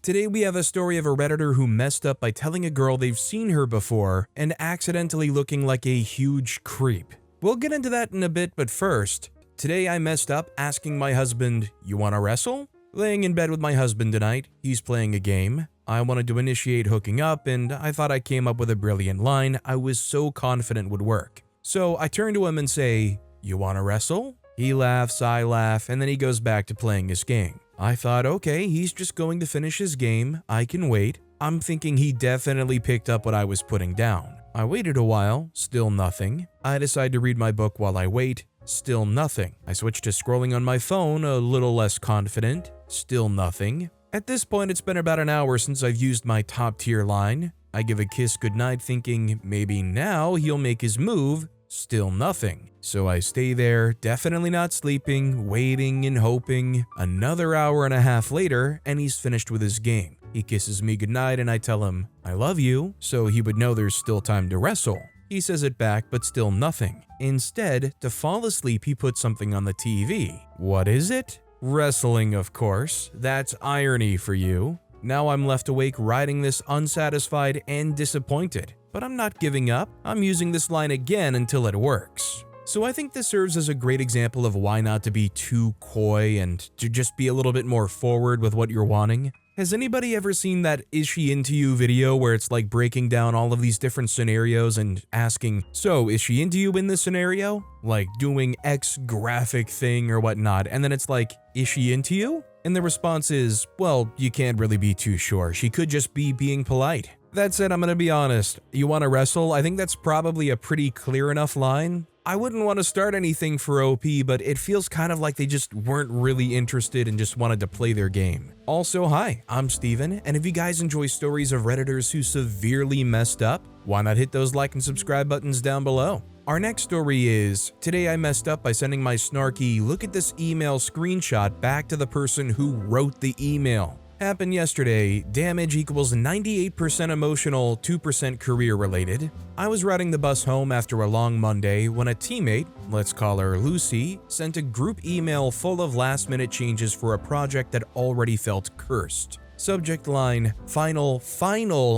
Today we have a story of a Redditor who messed up by telling a girl they've seen her before and accidentally looking like a huge creep. We'll get into that in a bit, but first, today I messed up asking my husband, "You wanna wrestle?" Laying in bed with my husband tonight, he's playing a game. I wanted to initiate hooking up and I thought I came up with a brilliant line I was so confident would work. So I turn to him and say, "You wanna wrestle?" He laughs, I laugh, and then he goes back to playing his game. I thought, okay, he's just going to finish his game, I can wait. I'm thinking he definitely picked up what I was putting down. I waited a while, still nothing. I decide to read my book while I wait, still nothing. I switch to scrolling on my phone, a little less confident, still nothing. At this point, it's been about an hour since I've used my top tier line. I give a kiss goodnight thinking maybe now he'll make his move, still nothing. So I stay there, definitely not sleeping, waiting and hoping. Another hour and a half later, and he's finished with his game. He kisses me goodnight and I tell him, "I love you," so he would know there's still time to wrestle. He says it back, but still nothing. Instead, to fall asleep, he puts something on the TV. What is it? Wrestling, of course. That's irony for you. Now I'm left awake riding this unsatisfied and disappointed. But I'm not giving up. I'm using this line again until it works. So I think this serves as a great example of why not to be too coy and to just be a little bit more forward with what you're wanting. Has anybody ever seen that "Is she into you" video where it's like breaking down all of these different scenarios and asking, "So, is she into you in this scenario?" Like doing X graphic thing or whatnot, and then it's like, "Is she into you?" And the response is, "Well, you can't really be too sure. She could just be being polite." That said, I'm gonna be honest. You wanna wrestle? I think that's probably a pretty clear enough line. I wouldn't want to start anything for OP, but it feels kind of like they just weren't really interested and just wanted to play their game. Also, hi, I'm Steven, and if you guys enjoy stories of Redditors who severely messed up, why not hit those like and subscribe buttons down below? Our next story is, today I messed up by sending my snarky "look at this email" screenshot back to the person who wrote the email. Happened yesterday, damage equals 98% emotional, 2% career related. I was riding the bus home after a long Monday when a teammate, let's call her Lucy, sent a group email full of last-minute changes for a project that already felt cursed. Subject line, final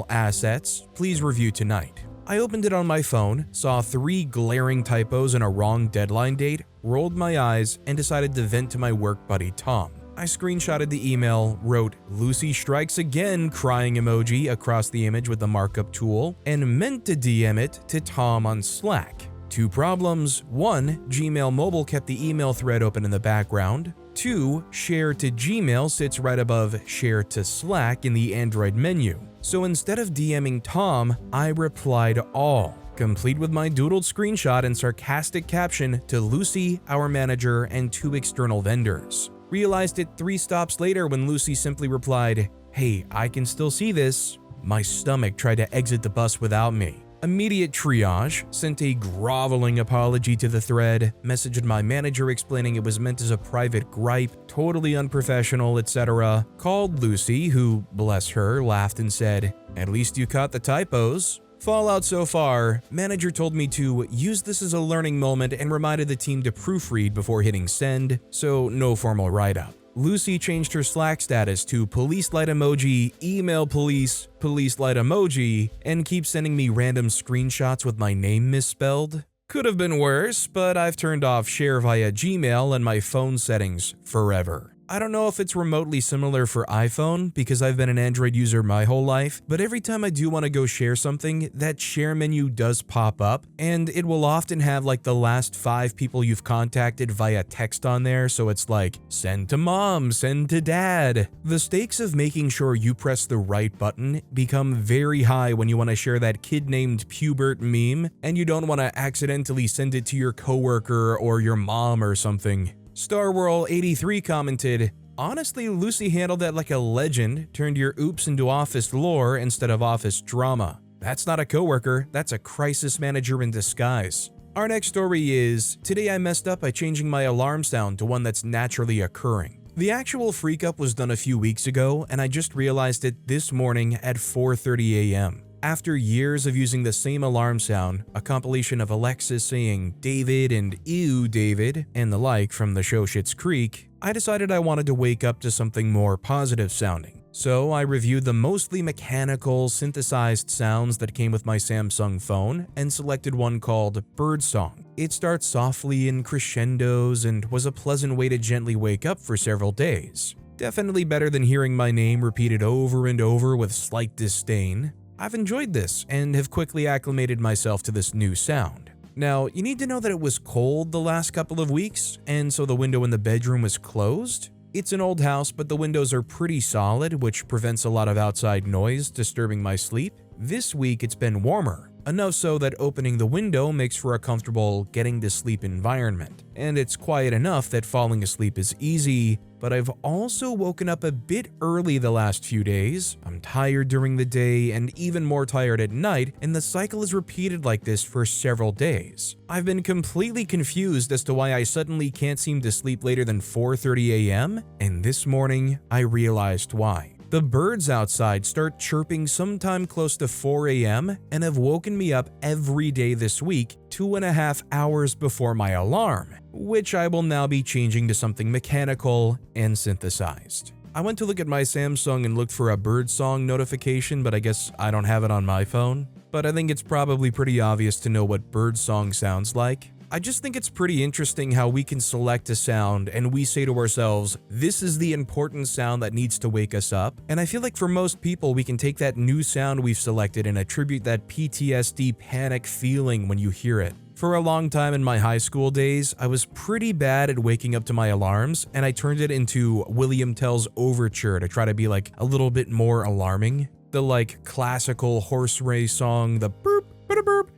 assets, please review tonight. I opened it on my phone, saw 3 glaring typos and a wrong deadline date, rolled my eyes, and decided to vent to my work buddy Tom. I screenshotted the email, wrote "Lucy strikes again" crying emoji across the image with the markup tool, and meant to DM it to Tom on Slack. 2 problems. 1. Gmail Mobile kept the email thread open in the background. 2. Share to Gmail sits right above Share to Slack in the Android menu. So instead of DMing Tom, I replied all, complete with my doodled screenshot and sarcastic caption to Lucy, our manager, and 2 external vendors. Realized it 3 stops later when Lucy simply replied, "Hey, I can still see this." My stomach tried to exit the bus without me. Immediate triage, sent a groveling apology to the thread, messaged my manager explaining it was meant as a private gripe, totally unprofessional, etc. Called Lucy, who, bless her, laughed and said, "At least you caught the typos." Fallout so far, manager told me to use this as a learning moment and reminded the team to proofread before hitting send, so no formal write-up. Lucy changed her Slack status to police light emoji, email police light emoji, and keeps sending me random screenshots with my name misspelled. Could have been worse, but I've turned off share via Gmail and my phone settings forever. I don't know if it's remotely similar for iPhone because I've been an Android user my whole life, but every time I do want to go share something, that share menu does pop up, and it will often have like the last 5 people you've contacted via text on there, so it's like, send to mom, send to dad. The stakes of making sure you press the right button become very high when you want to share that kid named Pubert meme, and you don't want to accidentally send it to your coworker or your mom or something. Starwhirl83 commented, "Honestly, Lucy handled that like a legend, turned your oops into office lore instead of office drama. That's not a coworker, that's a crisis manager in disguise." Our next story is, today I messed up by changing my alarm sound to one that's naturally occurring. The actual freak up was done a few weeks ago, and I just realized it this morning at 4:30 a.m. After years of using the same alarm sound, a compilation of Alexis saying "David" and "Ew, David" and the like from the show Schitt's Creek, I decided I wanted to wake up to something more positive sounding. So I reviewed the mostly mechanical, synthesized sounds that came with my Samsung phone and selected one called Birdsong. It starts softly in crescendos and was a pleasant way to gently wake up for several days. Definitely better than hearing my name repeated over and over with slight disdain. I've enjoyed this and have quickly acclimated myself to this new sound. Now, you need to know that it was cold the last couple of weeks, and so the window in the bedroom was closed. It's an old house, but the windows are pretty solid, which prevents a lot of outside noise disturbing my sleep. This week it's been warmer, enough so that opening the window makes for a comfortable getting to sleep environment. And it's quiet enough that falling asleep is easy, but I've also woken up a bit early the last few days. I'm tired during the day and even more tired at night, and the cycle is repeated like this for several days. I've been completely confused as to why I suddenly can't seem to sleep later than 4:30 a.m., and this morning I realized why. The birds outside start chirping sometime close to 4 a.m. and have woken me up every day this week 2.5 hours before my alarm, which I will now be changing to something mechanical and synthesized. I went to look at my Samsung and looked for a birdsong notification, but I guess I don't have it on my phone. But I think it's probably pretty obvious to know what birdsong sounds like. I just think it's pretty interesting how we can select a sound and we say to ourselves, this is the important sound that needs to wake us up. And I feel like for most people, we can take that new sound we've selected and attribute that PTSD panic feeling when you hear it. For a long time in my high school days, I was pretty bad at waking up to my alarms, and I turned it into William Tell's Overture to try to be like a little bit more alarming. The like classical horse race song, the burp, burp,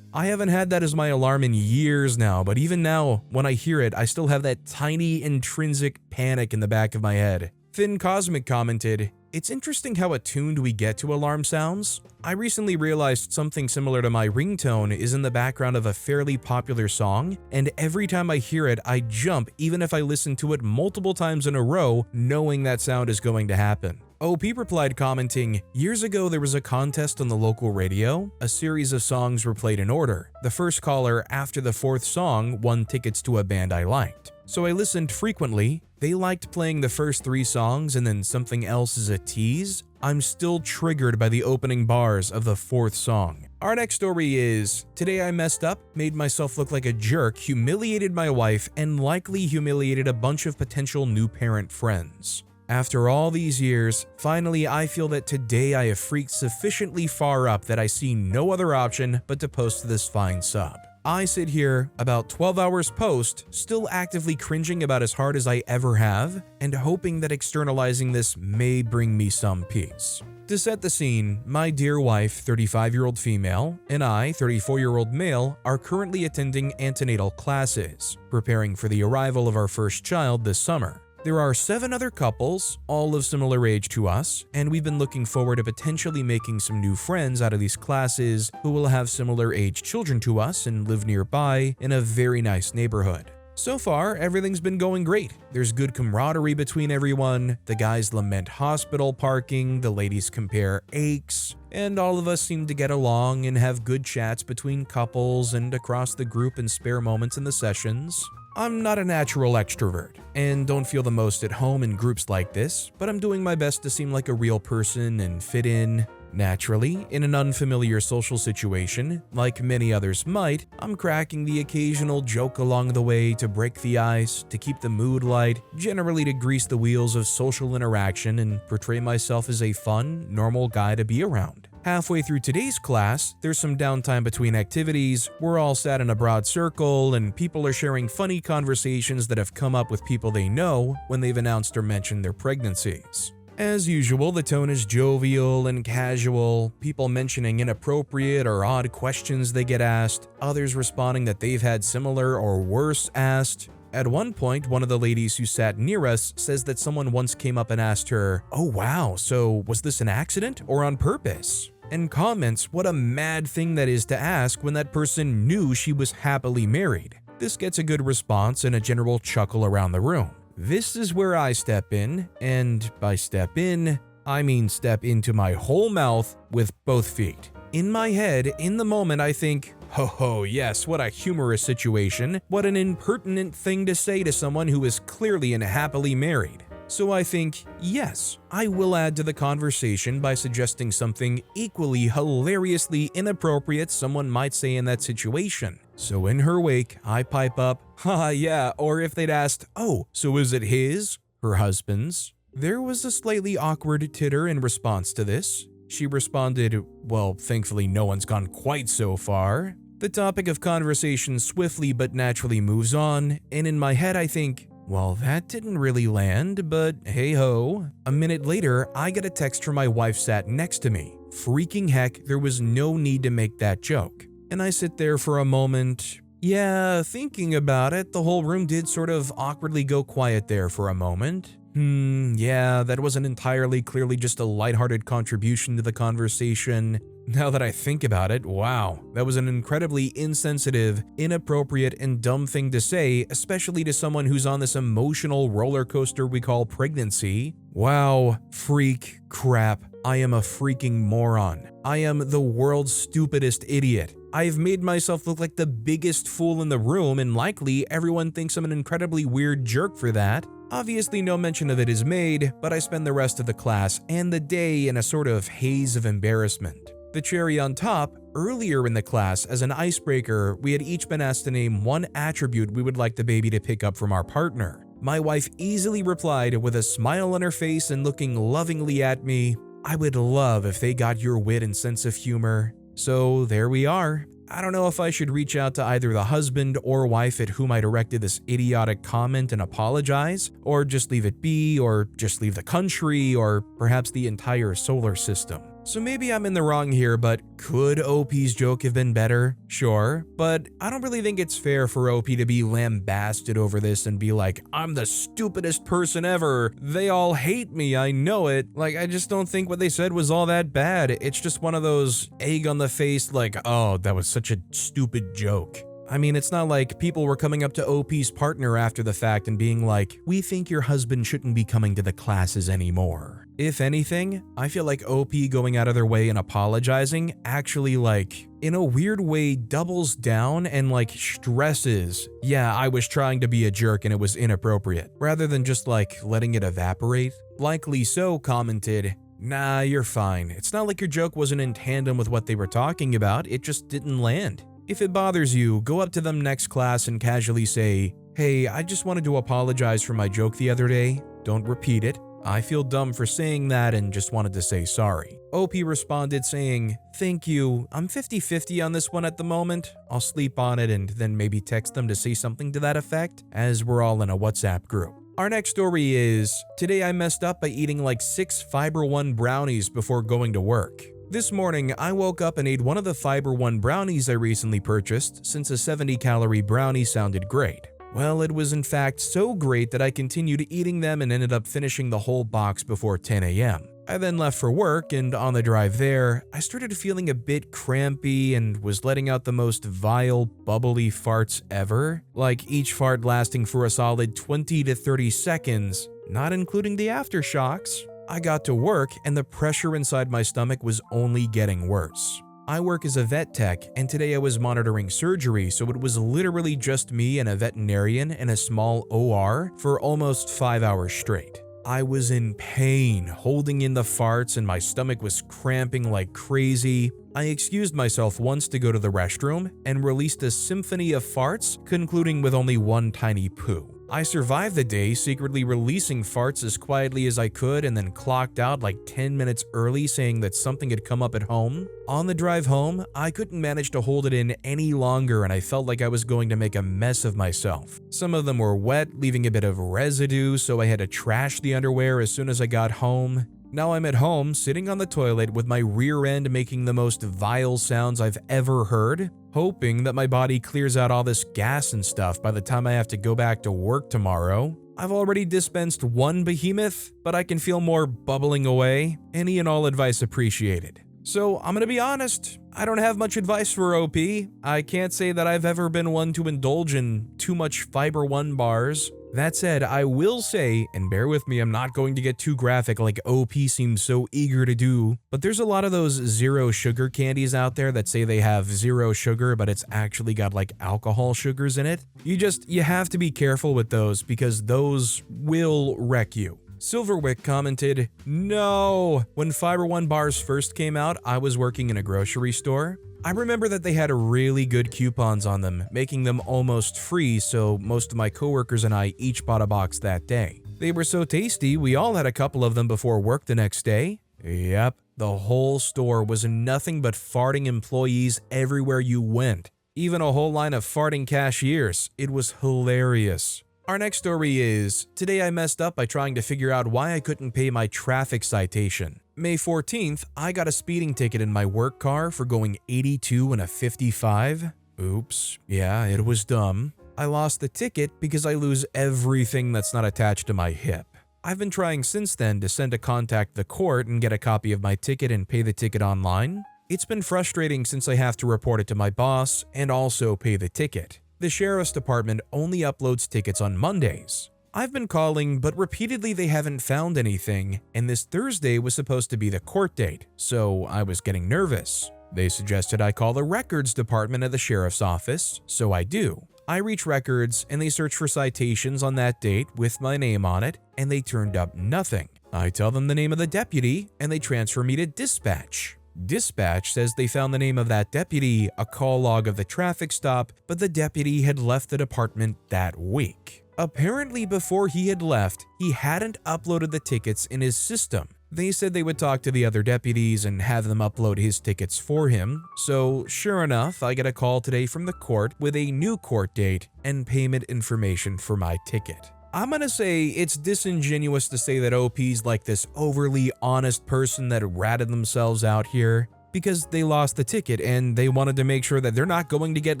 I haven't had that as my alarm in years now, but even now, when I hear it, I still have that tiny intrinsic panic in the back of my head. Finn Cosmic commented, "It's interesting how attuned we get to alarm sounds. I recently realized something similar to my ringtone is in the background of a fairly popular song, and every time I hear it, I jump even if I listen to it multiple times in a row, knowing that sound is going to happen." OP replied commenting, "Years ago there was a contest on the local radio. A series of songs were played in order. The first caller after the fourth song won tickets to a band I liked. So I listened frequently. They liked playing the first 3 songs and then something else as a tease. I'm still triggered by the opening bars of the 4th song." Our next story is, "Today I messed up, made myself look like a jerk, humiliated my wife, and likely humiliated a bunch of potential new parent friends. After all these years, finally I feel that today I have freaked sufficiently far up that I see no other option but to post this fine sub. I sit here, about 12 hours post, still actively cringing about as hard as I ever have, and hoping that externalizing this may bring me some peace. To set the scene, my dear wife, 35-year-old female, and I, 34-year-old male, are currently attending antenatal classes, preparing for the arrival of our first child this summer. There are 7 other couples, all of similar age to us, and we've been looking forward to potentially making some new friends out of these classes who will have similar age children to us and live nearby in a very nice neighborhood. So far, everything's been going great. There's good camaraderie between everyone, the guys lament hospital parking, the ladies compare aches, and all of us seem to get along and have good chats between couples and across the group and spare moments in the sessions. I'm not a natural extrovert, and don't feel the most at home in groups like this, but I'm doing my best to seem like a real person and fit in. Naturally, in an unfamiliar social situation, like many others might, I'm cracking the occasional joke along the way to break the ice, to keep the mood light, generally to grease the wheels of social interaction and portray myself as a fun, normal guy to be around. Halfway through today's class, there's some downtime between activities, we're all sat in a broad circle, and people are sharing funny conversations that have come up with people they know when they've announced or mentioned their pregnancies. As usual, the tone is jovial and casual, people mentioning inappropriate or odd questions they get asked, others responding that they've had similar or worse asked. At one point, one of the ladies who sat near us says that someone once came up and asked her, "Oh wow, so was this an accident or on purpose?" And comments what a mad thing that is to ask when that person knew she was happily married. This gets a good response and a general chuckle around the room. This is where I step in, and by step in, I mean step into my whole mouth with both feet. In my head, in the moment, I think, ho yes, what a humorous situation, what an impertinent thing to say to someone who is clearly and happily married. So I think, yes, I will add to the conversation by suggesting something equally hilariously inappropriate someone might say in that situation. So in her wake, I pipe up, haha yeah, or if they'd asked, oh, so is it his? Her husband's? There was a slightly awkward titter in response to this. She responded, well, thankfully no one's gone quite so far. The topic of conversation swiftly but naturally moves on, and in my head I think, well, that didn't really land, but hey-ho. A minute later, I get a text from my wife sat next to me. Freaking heck, there was no need to make that joke. And I sit there for a moment. Yeah, thinking about it, the whole room did sort of awkwardly go quiet there for a moment. Yeah, that wasn't entirely clearly just a lighthearted contribution to the conversation. Now that I think about it, wow, that was an incredibly insensitive, inappropriate, and dumb thing to say, especially to someone who's on this emotional roller coaster we call pregnancy. Wow, freak, crap, I am a freaking moron. I am the world's stupidest idiot. I've made myself look like the biggest fool in the room, and likely everyone thinks I'm an incredibly weird jerk for that. Obviously no mention of it is made, but I spend the rest of the class and the day in a sort of haze of embarrassment. The cherry on top, earlier in the class, as an icebreaker, we had each been asked to name one attribute we would like the baby to pick up from our partner. My wife easily replied with a smile on her face and looking lovingly at me, I would love if they got your wit and sense of humor. So there we are. I don't know if I should reach out to either the husband or wife at whom I directed this idiotic comment and apologize, or just leave it be, or just leave the country, or perhaps the entire solar system. So maybe I'm in the wrong here, but could OP's joke have been better? Sure, but I don't really think it's fair for OP to be lambasted over this and be like, I'm the stupidest person ever. They all hate me, I know it. Like, I just don't think what they said was all that bad. It's just one of those egg on the face, like, oh, that was such a stupid joke. I mean, it's not like people were coming up to OP's partner after the fact and being like, we think your husband shouldn't be coming to the classes anymore. If anything, I feel like OP going out of their way and apologizing actually, like, in a weird way doubles down and like stresses, yeah, I was trying to be a jerk and it was inappropriate, rather than just like letting it evaporate. Likely So commented, nah, you're fine. It's not like your joke wasn't in tandem with what they were talking about, it just didn't land. If it bothers you, go up to them next class and casually say, hey, I just wanted to apologize for my joke the other day. Don't repeat it. I feel dumb for saying that and just wanted to say sorry. OP responded saying, thank you, I'm 50-50 on this one at the moment. I'll sleep on it and then maybe text them to say something to that effect, as we're all in a WhatsApp group. Our next story is, today I messed up by eating like 6 Fiber One brownies before going to work. This morning, I woke up and ate one of the Fiber One brownies I recently purchased since a 70-calorie brownie sounded great. Well, it was in fact so great that I continued eating them and ended up finishing the whole box before 10 a.m. I then left for work, and on the drive there, I started feeling a bit crampy and was letting out the most vile, bubbly farts ever, like each fart lasting for a solid 20 to 30 seconds, not including the aftershocks. I got to work and the pressure inside my stomach was only getting worse. I work as a vet tech, and today I was monitoring surgery, so it was literally just me and a veterinarian in a small OR for almost 5 hours straight. I was in pain, holding in the farts, and my stomach was cramping like crazy. I excused myself once to go to the restroom and released a symphony of farts, concluding with only one tiny poo. I survived the day, secretly releasing farts as quietly as I could, and then clocked out like 10 minutes early saying that something had come up at home. On the drive home, I couldn't manage to hold it in any longer and I felt like I was going to make a mess of myself. Some of them were wet, leaving a bit of residue, so I had to trash the underwear as soon as I got home. Now I'm at home, sitting on the toilet with my rear end making the most vile sounds I've ever heard, hoping that my body clears out all this gas and stuff by the time I have to go back to work tomorrow. I've already dispensed one behemoth, but I can feel more bubbling away. Any and all advice appreciated. So I'm gonna be honest, I don't have much advice for OP. I can't say that I've ever been one to indulge in too much Fiber One bars. That said, I will say, and bear with me, I'm not going to get too graphic like OP seems so eager to do, but there's a lot of those zero sugar candies out there that say they have zero sugar, but it's actually got like alcohol sugars in it. You have to be careful with those because those will wreck you. Silverwick commented, "No! When Fiber One bars first came out, I was working in a grocery store. I remember that they had really good coupons on them, making them almost free, so most of my coworkers and I each bought a box that day. They were so tasty, we all had a couple of them before work the next day." Yep, the whole store was nothing but farting employees everywhere you went. Even a whole line of farting cashiers. It was hilarious. Our next story is, today I messed up by trying to figure out why I couldn't pay my traffic citation. May 14th, I got a speeding ticket in my work car for going 82 and a 55. Oops, yeah, it was dumb. I lost the ticket because I lose everything that's not attached to my hip. I've been trying since then to send a contact the court and get a copy of my ticket and pay the ticket online. It's been frustrating since I have to report it to my boss and also pay the ticket. The sheriff's department only uploads tickets on Mondays. I've been calling, but repeatedly they haven't found anything, and this Thursday was supposed to be the court date, so I was getting nervous. They suggested I call the records department at the sheriff's office, so I do. I reach records, and they search for citations on that date with my name on it, and they turned up nothing. I tell them the name of the deputy, and they transfer me to dispatch. Dispatch says they found the name of that deputy, a call log of the traffic stop, but the deputy had left the department that week. Apparently before he had left, he hadn't uploaded the tickets in his system. They said they would talk to the other deputies and have them upload his tickets for him, so sure enough, I get a call today from the court with a new court date and payment information for my ticket. I'm gonna say it's disingenuous to say that OP's like this overly honest person that ratted themselves out here, because they lost the ticket and they wanted to make sure that they're not going to get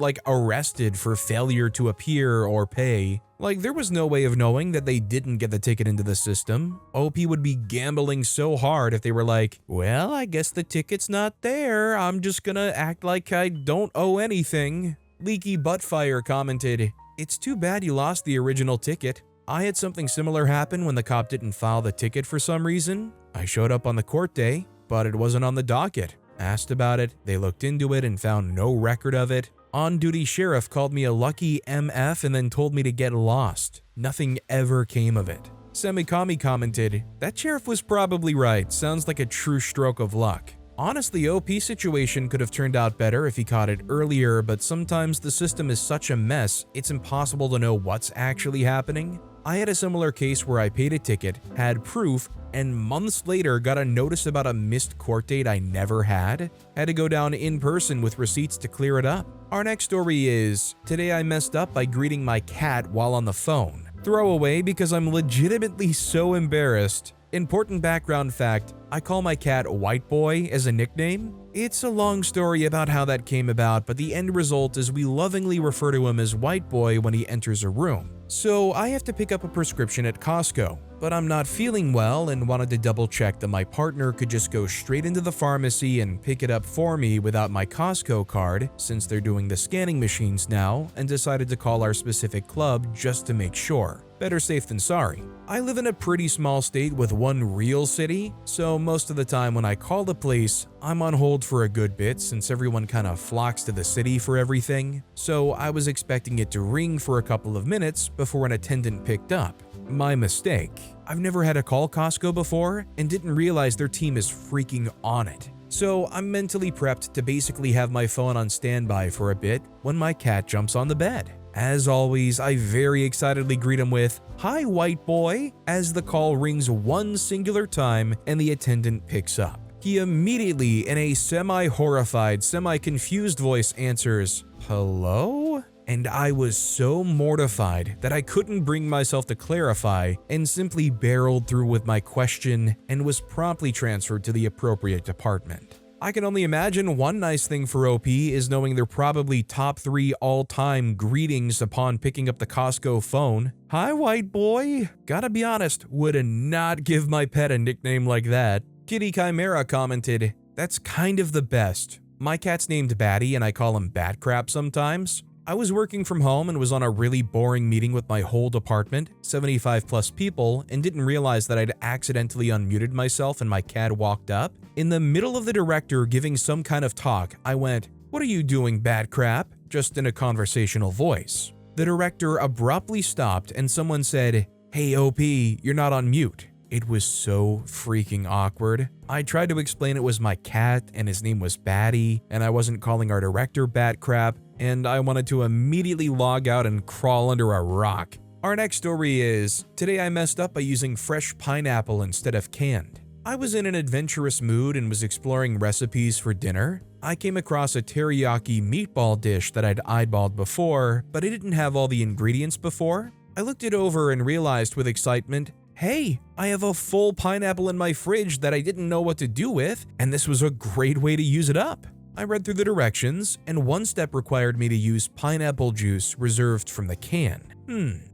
arrested for failure to appear or pay. There was no way of knowing that they didn't get the ticket into the system. OP would be gambling so hard if they were like, well, I guess the ticket's not there, I'm just gonna act like I don't owe anything. Leaky Buttfire commented, "It's too bad you lost the original ticket. I had something similar happen when the cop didn't file the ticket for some reason. I showed up on the court day, but it wasn't on the docket. Asked about it, they looked into it and found no record of it. On-duty sheriff called me a lucky MF and then told me to get lost. Nothing ever came of it." Semikami commented, "That sheriff was probably right. Sounds like a true stroke of luck. Honestly, OP's situation could have turned out better if he caught it earlier, but sometimes the system is such a mess, it's impossible to know what's actually happening. I had a similar case where I paid a ticket, had proof, and months later got a notice about a missed court date I never had. Had to go down in person with receipts to clear it up." Our next story is, today I messed up by greeting my cat while on the phone. Throwaway because I'm legitimately so embarrassed. Important background fact, I call my cat White Boy as a nickname. It's a long story about how that came about, but the end result is we lovingly refer to him as White Boy when he enters a room. So I have to pick up a prescription at Costco, but I'm not feeling well and wanted to double check that my partner could just go straight into the pharmacy and pick it up for me without my Costco card, since they're doing the scanning machines now, and decided to call our specific club just to make sure. Better safe than sorry. I live in a pretty small state with one real city, so most of the time when I call the place, I'm on hold for a good bit since everyone kind of flocks to the city for everything, so I was expecting it to ring for a couple of minutes before an attendant picked up. My mistake. I've never had to call Costco before and didn't realize their team is freaking on it. So I'm mentally prepped to basically have my phone on standby for a bit when my cat jumps on the bed. As always, I very excitedly greet him with, "Hi, White Boy," as the call rings one singular time and the attendant picks up. He immediately, in a semi-horrified, semi-confused voice answers, "Hello?" And I was so mortified that I couldn't bring myself to clarify and simply barreled through with my question and was promptly transferred to the appropriate department. I can only imagine one nice thing for OP is knowing they're probably top 3 all-time greetings upon picking up the Costco phone. "Hi, White Boy." Gotta be honest, would not give my pet a nickname like that. Kitty Chimera commented, "That's kind of the best. My cat's named Batty and I call him Bat Crap sometimes. I was working from home and was on a really boring meeting with my whole department, 75 plus people, and didn't realize that I'd accidentally unmuted myself and my cat walked up. In the middle of the director giving some kind of talk, I went, "What are you doing, Bat Crap?" just in a conversational voice. The director abruptly stopped and someone said, "Hey OP, you're not on mute." It was so freaking awkward. I tried to explain it was my cat and his name was Batty, and I wasn't calling our director bat crap, and I wanted to immediately log out and crawl under a rock. Our next story is, today I messed up by using fresh pineapple instead of canned. I was in an adventurous mood and was exploring recipes for dinner. I came across a teriyaki meatball dish that I'd eyeballed before, but I didn't have all the ingredients before. I looked it over and realized with excitement, hey, I have a full pineapple in my fridge that I didn't know what to do with, and this was a great way to use it up. I read through the directions, and one step required me to use pineapple juice reserved from the can.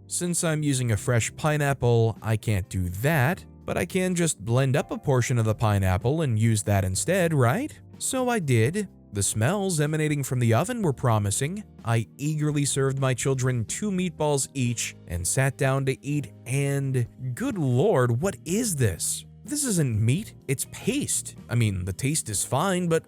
Since I'm using a fresh pineapple, I can't do that, but I can just blend up a portion of the pineapple and use that instead, right? So I did. The smells emanating from the oven were promising. I eagerly served my children 2 meatballs each and sat down to eat, and good lord, what is this? This isn't meat, it's paste. I mean, the taste is fine, but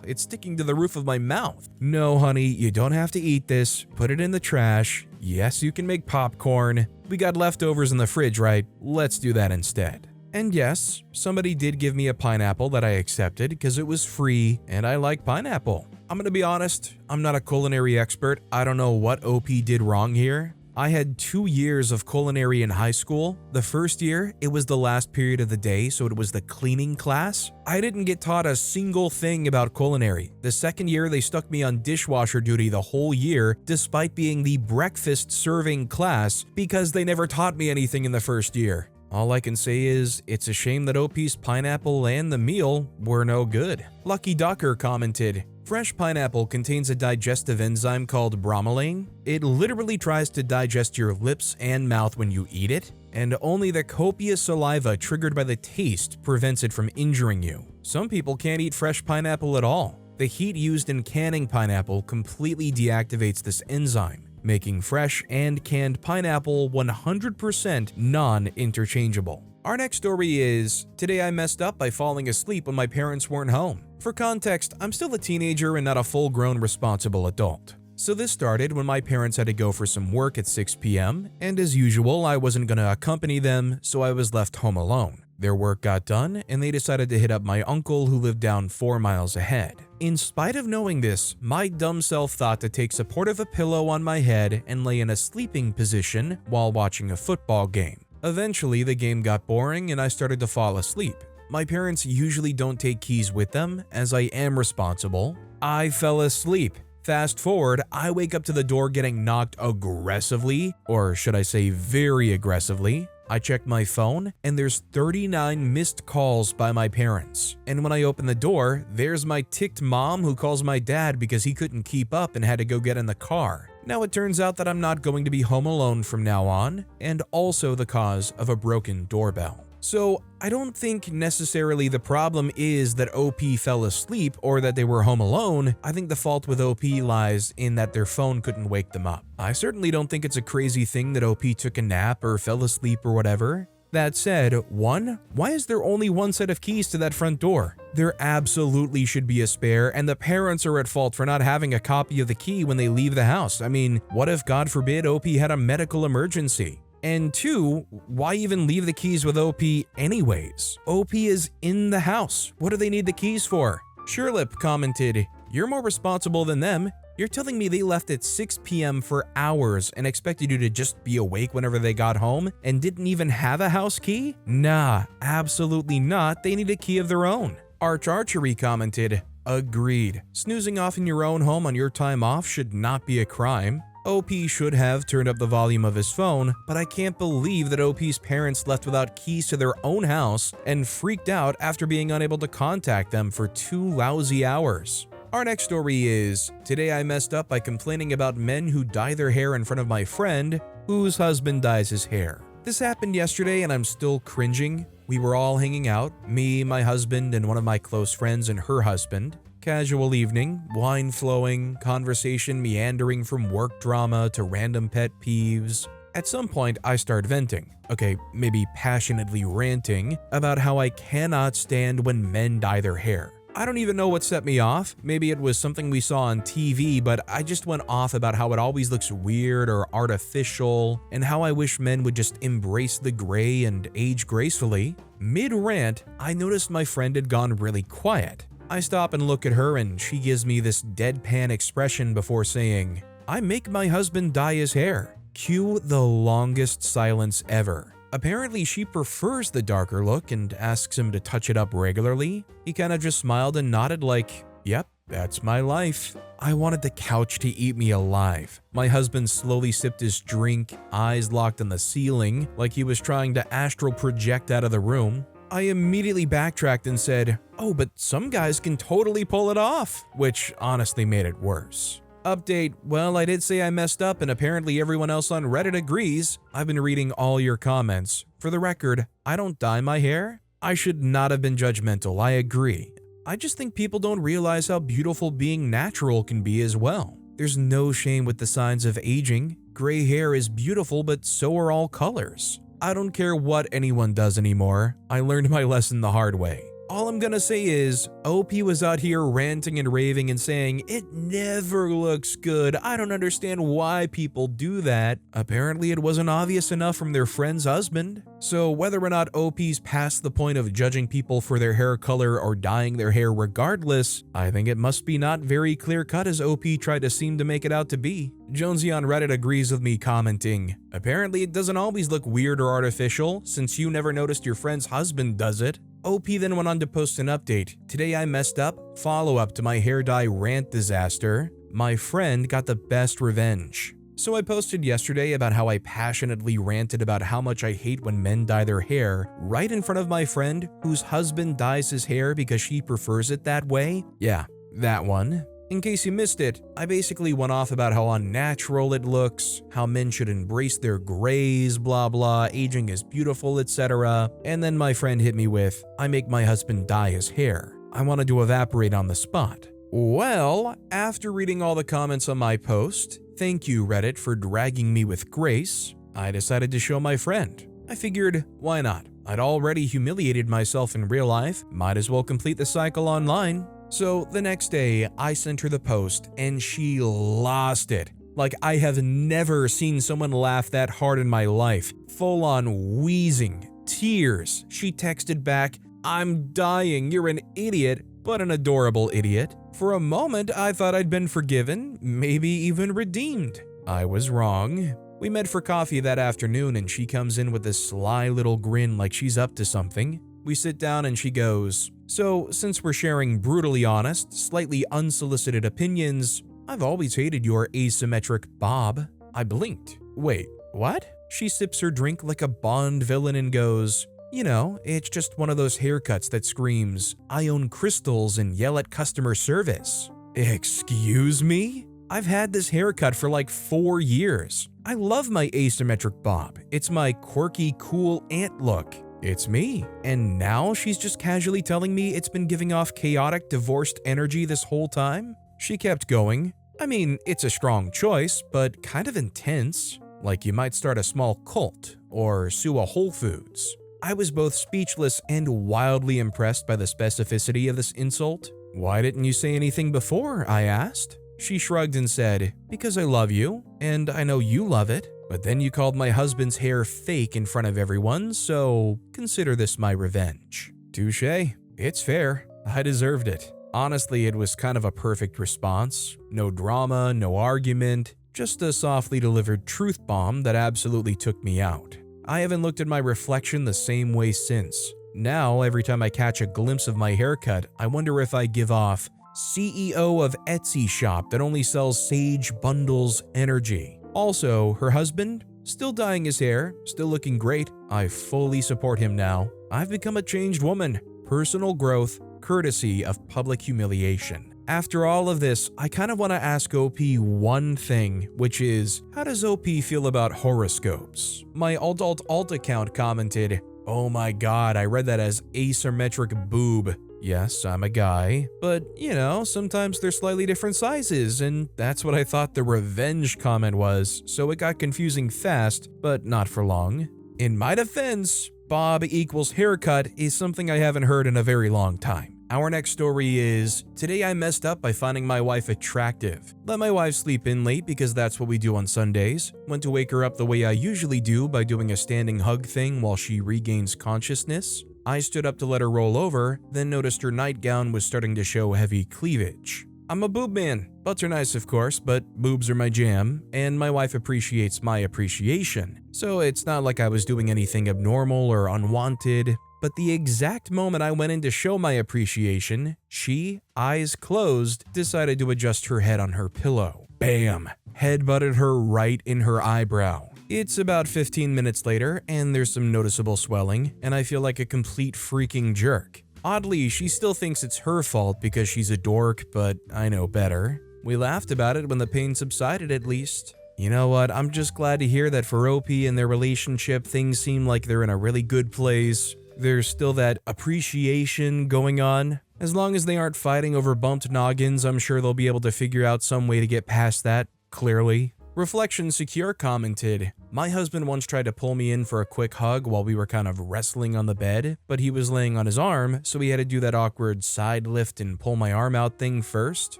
it's sticking to the roof of my mouth. No, honey, you don't have to eat this. Put it in the trash. Yes, you can make popcorn. We got leftovers in the fridge, right? Let's do that instead. And yes, somebody did give me a pineapple that I accepted because it was free and I like pineapple. I'm gonna be honest, I'm not a culinary expert. I don't know what OP did wrong here. I had 2 years of culinary in high school. The first year, it was the last period of the day, so it was the cleaning class. I didn't get taught a single thing about culinary. The second year, they stuck me on dishwasher duty the whole year, despite being the breakfast serving class, because they never taught me anything in the first year. All I can say is, it's a shame that OP's pineapple and the meal were no good. Lucky Ducker commented, fresh pineapple contains a digestive enzyme called bromelain. It literally tries to digest your lips and mouth when you eat it, and only the copious saliva triggered by the taste prevents it from injuring you. Some people can't eat fresh pineapple at all. The heat used in canning pineapple completely deactivates this enzyme, making fresh and canned pineapple 100% non-interchangeable. Our next story is, today I messed up by falling asleep when my parents weren't home. For context, I'm still a teenager and not a full-grown responsible adult. So this started when my parents had to go for some work at 6 p.m., and as usual, I wasn't going to accompany them, so I was left home alone. Their work got done, and they decided to hit up my uncle who lived down 4 miles ahead. In spite of knowing this, my dumb self thought to take support of a pillow on my head and lay in a sleeping position while watching a football game. Eventually, the game got boring and I started to fall asleep. My parents usually don't take keys with them, as I am responsible. I fell asleep. Fast forward, I wake up to the door getting knocked aggressively, or should I say very aggressively. I check my phone, and there's 39 missed calls by my parents. And when I open the door, there's my ticked mom who calls my dad because he couldn't keep up and had to go get in the car. Now it turns out that I'm not going to be home alone from now on, and also the cause of a broken doorbell. So I don't think necessarily the problem is that OP fell asleep or that they were home alone. I think the fault with OP lies in that their phone couldn't wake them up. I certainly don't think it's a crazy thing that OP took a nap or fell asleep or whatever. That said, 1, why is there only one set of keys to that front door? There absolutely should be a spare, and the parents are at fault for not having a copy of the key when they leave the house. I mean, what if, God forbid, OP had a medical emergency? And 2, why even leave the keys with OP anyways? OP is in the house. What do they need the keys for? Sherlip commented, you're more responsible than them. You're telling me they left at 6 p.m. for hours and expected you to just be awake whenever they got home and didn't even have a house key? Nah, absolutely not. They need a key of their own. Archery commented, agreed. Snoozing off in your own home on your time off should not be a crime. OP should have turned up the volume of his phone, but I can't believe that OP's parents left without keys to their own house and freaked out after being unable to contact them for 2 lousy hours. Our next story is, today I messed up by complaining about men who dye their hair in front of my friend whose husband dyes his hair. This happened yesterday and I'm still cringing. We were all hanging out, me, my husband, and one of my close friends and her husband. Casual evening, wine flowing, conversation meandering from work drama to random pet peeves. At some point, I start venting. Okay, maybe passionately ranting about how I cannot stand when men dye their hair. I don't even know what set me off. Maybe it was something we saw on TV, but I just went off about how it always looks weird or artificial, and how I wish men would just embrace the gray and age gracefully. Mid-rant, I noticed my friend had gone really quiet. I stop and look at her, and she gives me this deadpan expression before saying, "I make my husband dye his hair." Cue the longest silence ever. Apparently, she prefers the darker look and asks him to touch it up regularly. He kind of just smiled and nodded like, "Yep, that's my life." I wanted the couch to eat me alive. My husband slowly sipped his drink, eyes locked on the ceiling, like he was trying to astral project out of the room. I immediately backtracked and said, "Oh, but some guys can totally pull it off," which honestly made it worse. Update, well, I did say I messed up and apparently everyone else on Reddit agrees. I've been reading all your comments. For the record, I don't dye my hair. I should not have been judgmental, I agree. I just think people don't realize how beautiful being natural can be as well. There's no shame with the signs of aging. Gray hair is beautiful, but so are all colors. I don't care what anyone does anymore. I learned my lesson the hard way. All I'm gonna say is, OP was out here ranting and raving and saying, "It never looks good. I don't understand why people do that." Apparently it wasn't obvious enough from their friend's husband. So whether or not OP's past the point of judging people for their hair color or dyeing their hair regardless, I think it must be not very clear-cut as OP tried to seem to make it out to be. Jonesy on Reddit agrees with me, commenting, "Apparently it doesn't always look weird or artificial, since you never noticed your friend's husband does it." OP then went on to post an update. "Today I messed up. Follow-up to my hair dye rant disaster. My friend got the best revenge." So I posted yesterday about how I passionately ranted about how much I hate when men dye their hair right in front of my friend whose husband dyes his hair because she prefers it that way. Yeah, that one. In case you missed it, I basically went off about how unnatural it looks, how men should embrace their grays, blah blah, aging is beautiful, etc. And then my friend hit me with, "I make my husband dye his hair." I wanted to evaporate on the spot. Well, after reading all the comments on my post, thank you Reddit for dragging me with grace, I decided to show my friend. I figured, why not? I'd already humiliated myself in real life, might as well complete the cycle online. So the next day, I sent her the post and she lost it. Like I have never seen someone laugh that hard in my life. Full on wheezing, tears. She texted back, "I'm dying, you're an idiot, but an adorable idiot." For a moment, I thought I'd been forgiven, maybe even redeemed. I was wrong. We met for coffee that afternoon and she comes in with this sly little grin like she's up to something. We sit down and she goes, "So, since we're sharing brutally honest, slightly unsolicited opinions, I've always hated your asymmetric bob." I blinked. "Wait, what?" She sips her drink like a Bond villain and goes, "You know, it's just one of those haircuts that screams, 'I own crystals and yell at customer service.'" Excuse me? I've had this haircut for like 4 years. I love my asymmetric bob. It's my quirky, cool aunt look. It's me. And now she's just casually telling me it's been giving off chaotic, divorced energy this whole time? She kept going. "I mean, it's a strong choice, but kind of intense. Like you might start a small cult or sue a Whole Foods." I was both speechless and wildly impressed by the specificity of this insult. "Why didn't you say anything before?" I asked. She shrugged and said, "Because I love you, and I know you love it. But then you called my husband's hair fake in front of everyone, so consider this my revenge." Touché. It's fair. I deserved it. Honestly, it was kind of a perfect response. No drama, no argument, just a softly delivered truth bomb that absolutely took me out. I haven't looked at my reflection the same way since. Now, every time I catch a glimpse of my haircut, I wonder if I give off CEO of Etsy shop that only sells sage bundles energy. Also, her husband, still dyeing his hair, still looking great. I fully support him now. I've become a changed woman. Personal growth, courtesy of public humiliation. After all of this, I kind of want to ask OP one thing, which is, how does OP feel about horoscopes? My alt account commented, "Oh my god, I read that as asymmetric boob." Yes, I'm a guy, but you know, sometimes they're slightly different sizes, and that's what I thought the revenge comment was, so it got confusing fast, but not for long. In my defense, Bob equals haircut is something I haven't heard in a very long time. Our next story is, today I messed up by finding my wife attractive. Let my wife sleep in late because that's what we do on Sundays. Went to wake her up the way I usually do by doing a standing hug thing while she regains consciousness. I stood up to let her roll over, then noticed her nightgown was starting to show heavy cleavage. I'm a boob man. Butts are nice, of course, but boobs are my jam, and my wife appreciates my appreciation. So it's not like I was doing anything abnormal or unwanted. But the exact moment I went in to show my appreciation, she, eyes closed, decided to adjust her head on her pillow. Bam! Head butted her right in her eyebrow. It's about 15 minutes later, and there's some noticeable swelling, and I feel like a complete freaking jerk. Oddly, she still thinks it's her fault because she's a dork, but I know better. We laughed about it when the pain subsided at least. You know what, I'm just glad to hear that for OP and their relationship, things seem like they're in a really good place. There's still that appreciation going on. As long as they aren't fighting over bumped noggins, I'm sure they'll be able to figure out some way to get past that, clearly. Reflection Secure commented, "My husband once tried to pull me in for a quick hug while we were kind of wrestling on the bed, but he was laying on his arm, so he had to do that awkward side lift and pull my arm out thing first.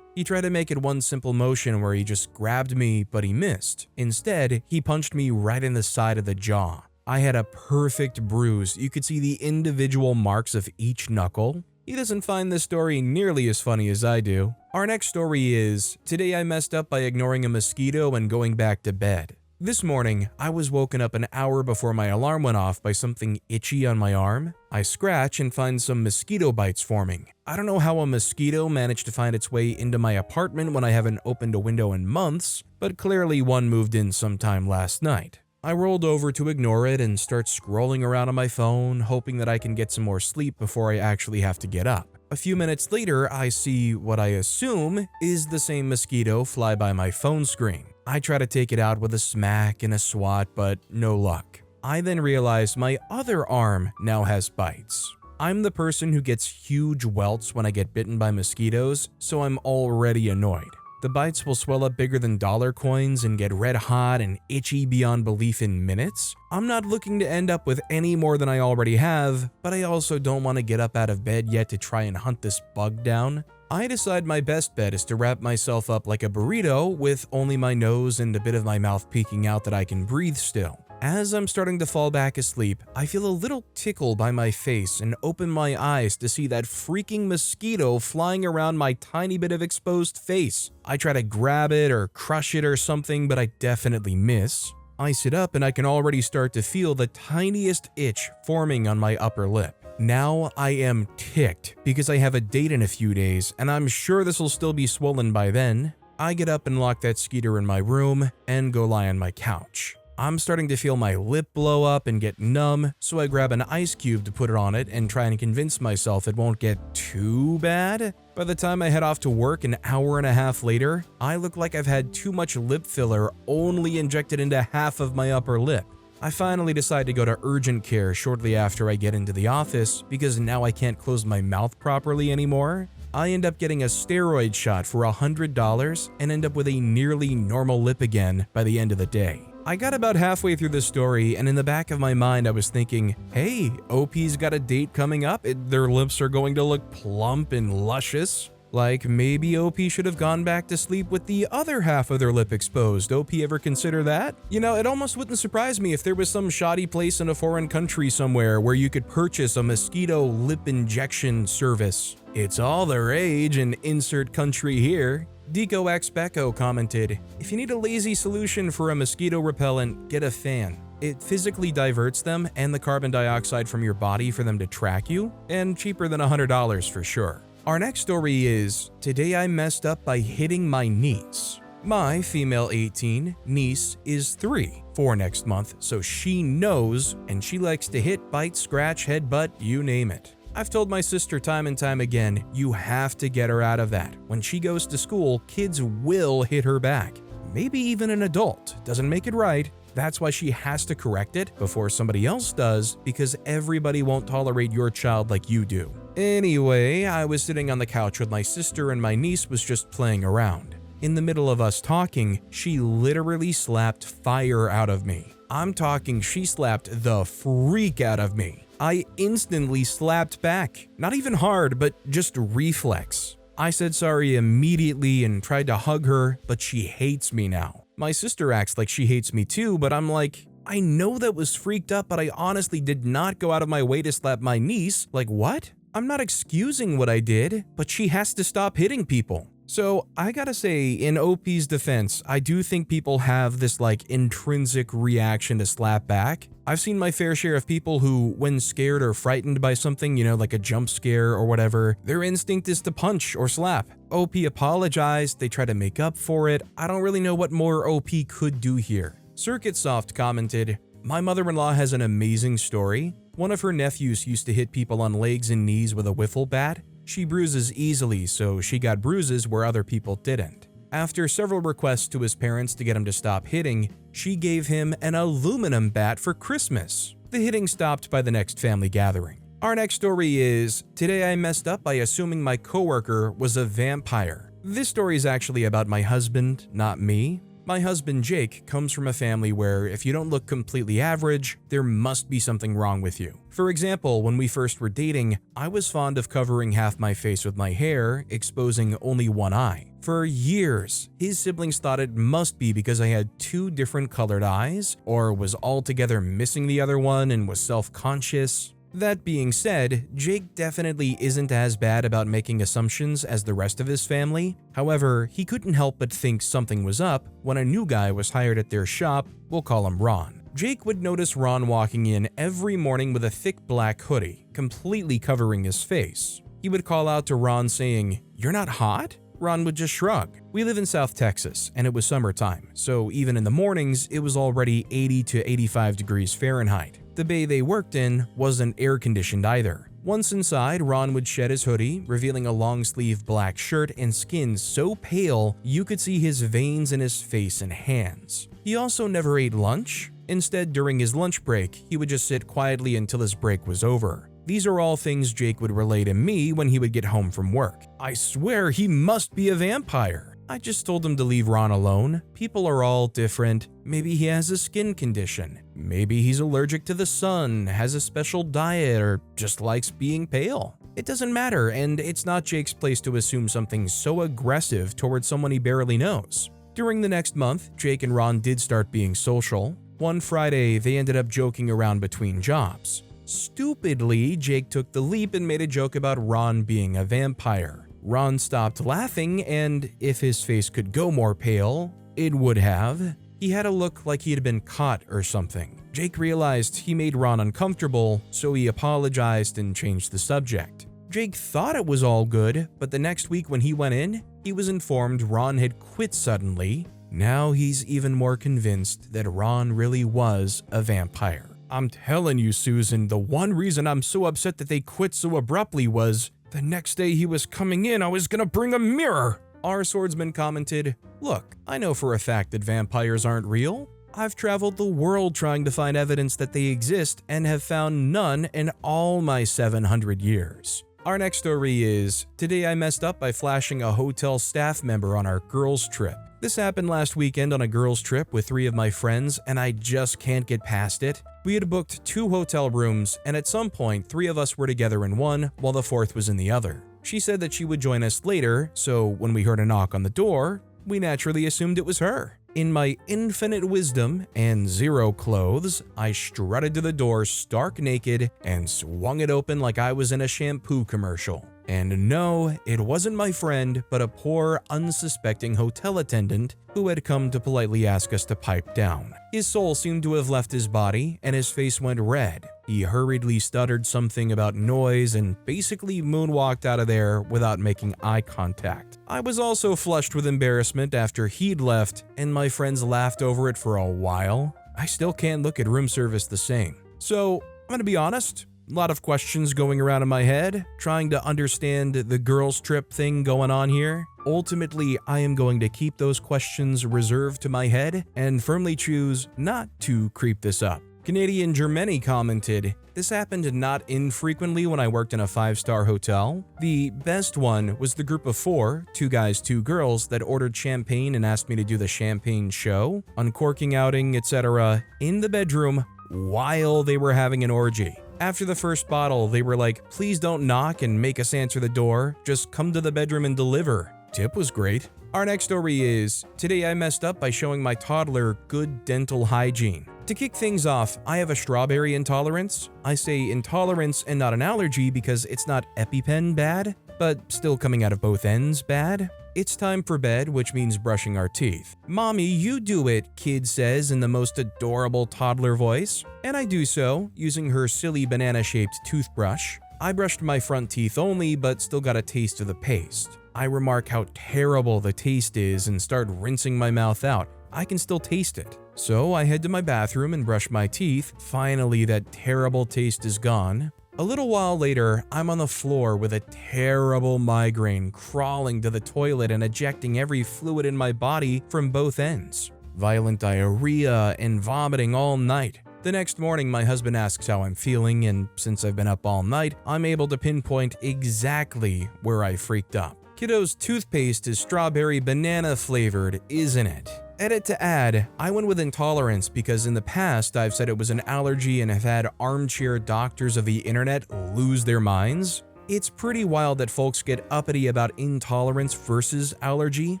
He tried to make it one simple motion where he just grabbed me, but he missed. Instead, he punched me right in the side of the jaw. I had a perfect bruise. You could see the individual marks of each knuckle." He doesn't find this story nearly as funny as I do. Our next story is, today I messed up by ignoring a mosquito and going back to bed. This morning, I was woken up an hour before my alarm went off by something itchy on my arm. I scratch and find some mosquito bites forming. I don't know how a mosquito managed to find its way into my apartment when I haven't opened a window in months, but clearly one moved in sometime last night. I rolled over to ignore it and start scrolling around on my phone, hoping that I can get some more sleep before I actually have to get up. A few minutes later, I see what I assume is the same mosquito fly by my phone screen. I try to take it out with a smack and a swat, but no luck. I then realize my other arm now has bites. I'm the person who gets huge welts when I get bitten by mosquitoes, so I'm already annoyed. The bites will swell up bigger than dollar coins and get red hot and itchy beyond belief in minutes. I'm not looking to end up with any more than I already have, but I also don't want to get up out of bed yet to try and hunt this bug down. I decide my best bet is to wrap myself up like a burrito with only my nose and a bit of my mouth peeking out that I can breathe still. As I'm starting to fall back asleep, I feel a little tickle by my face and open my eyes to see that freaking mosquito flying around my tiny bit of exposed face. I try to grab it or crush it or something, but I definitely miss. I sit up and I can already start to feel the tiniest itch forming on my upper lip. Now I am ticked because I have a date in a few days and I'm sure this will still be swollen by then. I get up and lock that skeeter in my room and go lie on my couch. I'm starting to feel my lip blow up and get numb, so I grab an ice cube to put it on it and try and convince myself it won't get too bad. By the time I head off to work an hour and a half later, I look like I've had too much lip filler only injected into half of my upper lip. I finally decide to go to urgent care shortly after I get into the office because now I can't close my mouth properly anymore. I end up getting a steroid shot for $100 and end up with a nearly normal lip again by the end of the day. I got about halfway through the story and in the back of my mind I was thinking, hey, OP's got a date coming up, their lips are going to look plump and luscious. Like maybe OP should have gone back to sleep with the other half of their lip exposed. OP ever consider that? You know, it almost wouldn't surprise me if there was some shoddy place in a foreign country somewhere where you could purchase a mosquito lip injection service. It's all the rage and insert country here. Deco X Becco commented, if you need a lazy solution for a mosquito repellent, get a fan. It physically diverts them and the carbon dioxide from your body for them to track you, and cheaper than $100 for sure. Our next story is, today I messed up by hitting my niece. My female 18 niece is 3 for next month, so she knows and she likes to hit, bite, scratch, headbutt, you name it. I've told my sister time and time again, you have to get her out of that. When she goes to school, kids will hit her back. Maybe even an adult. Doesn't make it right. That's why she has to correct it before somebody else does, because everybody won't tolerate your child like you do. Anyway, I was sitting on the couch with my sister and my niece was just playing around. In the middle of us talking, she literally slapped fire out of me. I'm talking she slapped the freak out of me. I instantly slapped back. Not even hard, but just reflex. I said sorry immediately and tried to hug her, but she hates me now. My sister acts like she hates me too, but I'm like, I know that was freaked up, but I honestly did not go out of my way to slap my niece. Like what? I'm not excusing what I did, but she has to stop hitting people. So I gotta say, in OP's defense, I do think people have this like intrinsic reaction to slap back. I've seen my fair share of people who, when scared or frightened by something, like a jump scare or whatever, their instinct is to punch or slap. OP apologized, they try to make up for it. I don't really know what more OP could do here. Circuit Soft commented, "My mother-in-law has an amazing story. One of her nephews used to hit people on legs and knees with a wiffle bat. She bruises easily, so she got bruises where other people didn't. After several requests to his parents to get him to stop hitting, she gave him an aluminum bat for Christmas. The hitting stopped by the next family gathering." Our next story is, "Today I messed up by assuming my coworker was a vampire." This story is actually about my husband, not me. My husband Jake comes from a family where if you don't look completely average, there must be something wrong with you. For example, when we first were dating, I was fond of covering half my face with my hair, exposing only one eye. For years, his siblings thought it must be because I had two different colored eyes, or was altogether missing the other one and was self-conscious. That being said, Jake definitely isn't as bad about making assumptions as the rest of his family. However, he couldn't help but think something was up when a new guy was hired at their shop. We'll call him Ron. Jake would notice Ron walking in every morning with a thick black hoodie, completely covering his face. He would call out to Ron saying, "You're not hot?" Ron would just shrug. We live in South Texas, and it was summertime, so even in the mornings, it was already 80 to 85 degrees Fahrenheit. The bay they worked in wasn't air-conditioned either. Once inside, Ron would shed his hoodie, revealing a long-sleeve black shirt and skin so pale you could see his veins in his face and hands. He also never ate lunch. Instead, during his lunch break, he would just sit quietly until his break was over. These are all things Jake would relay to me when he would get home from work. I swear he must be a vampire. I just told him to leave Ron alone. People are all different. Maybe he has a skin condition. Maybe he's allergic to the sun, has a special diet, or just likes being pale. It doesn't matter, and it's not Jake's place to assume something so aggressive towards someone he barely knows. During the next month, Jake and Ron did start being social. One Friday, they ended up joking around between jobs. Stupidly, Jake took the leap and made a joke about Ron being a vampire. Ron stopped laughing, and if his face could go more pale, it would have. He had a look like he had been caught or something. Jake realized he made Ron uncomfortable, so he apologized and changed the subject. Jake thought it was all good, but the next week when he went in, he was informed Ron had quit suddenly. Now he's even more convinced that Ron really was a vampire. I'm telling you, Susan, the one reason I'm so upset that they quit so abruptly was the next day he was coming in, I was gonna bring a mirror. Our swordsman commented, "Look, I know for a fact that vampires aren't real. I've traveled the world trying to find evidence that they exist and have found none in all my 700 years. Our next story is, "Today I messed up by flashing a hotel staff member on our girls' trip. This happened last weekend on a girls' trip with 3 of my friends, and I just can't get past it. We had booked 2 hotel rooms, and at some point 3 of us were together in one while the 4th was in the other. She said that she would join us later, so when we heard a knock on the door, we naturally assumed it was her. In my infinite wisdom and 0 clothes, I strutted to the door stark naked and swung it open like I was in a shampoo commercial. And no, it wasn't my friend, but a poor, unsuspecting hotel attendant who had come to politely ask us to pipe down. His soul seemed to have left his body, and his face went red. He hurriedly stuttered something about noise and basically moonwalked out of there without making eye contact. I was also flushed with embarrassment after he'd left, and my friends laughed over it for a while. I still can't look at room service the same. So, I'm gonna be honest. A lot of questions going around in my head, trying to understand the girls' trip thing going on here. Ultimately, I am going to keep those questions reserved to my head and firmly choose not to creep this up. Canadian Germany commented, "This happened not infrequently when I worked in a 5-star hotel. The best one was the group of 4, 2 guys, 2 girls, that ordered champagne and asked me to do the champagne show, uncorking outing, etc. in the bedroom while they were having an orgy. After the first bottle, they were like, 'Please don't knock and make us answer the door, just come to the bedroom and deliver.' Tip was great." Our next story is, "Today I messed up by showing my toddler good dental hygiene. To kick things off, I have a strawberry intolerance. I say intolerance and not an allergy because it's not EpiPen bad, but still coming out of both ends bad. It's time for bed, which means brushing our teeth. 'Mommy, you do it,' kid says in the most adorable toddler voice. And I do so, using her silly banana-shaped toothbrush. I brushed my front teeth only, but still got a taste of the paste. I remark how terrible the taste is and start rinsing my mouth out. I can still taste it. So I head to my bathroom and brush my teeth. Finally, that terrible taste is gone. A little while later, I'm on the floor with a terrible migraine, crawling to the toilet and ejecting every fluid in my body from both ends. Violent diarrhea and vomiting all night. The next morning, my husband asks how I'm feeling, and since I've been up all night, I'm able to pinpoint exactly where I freaked up. Kiddo's toothpaste is strawberry banana flavored, isn't it? Edit to add, I went with intolerance because in the past I've said it was an allergy and have had armchair doctors of the internet lose their minds. It's pretty wild that folks get uppity about intolerance versus allergy.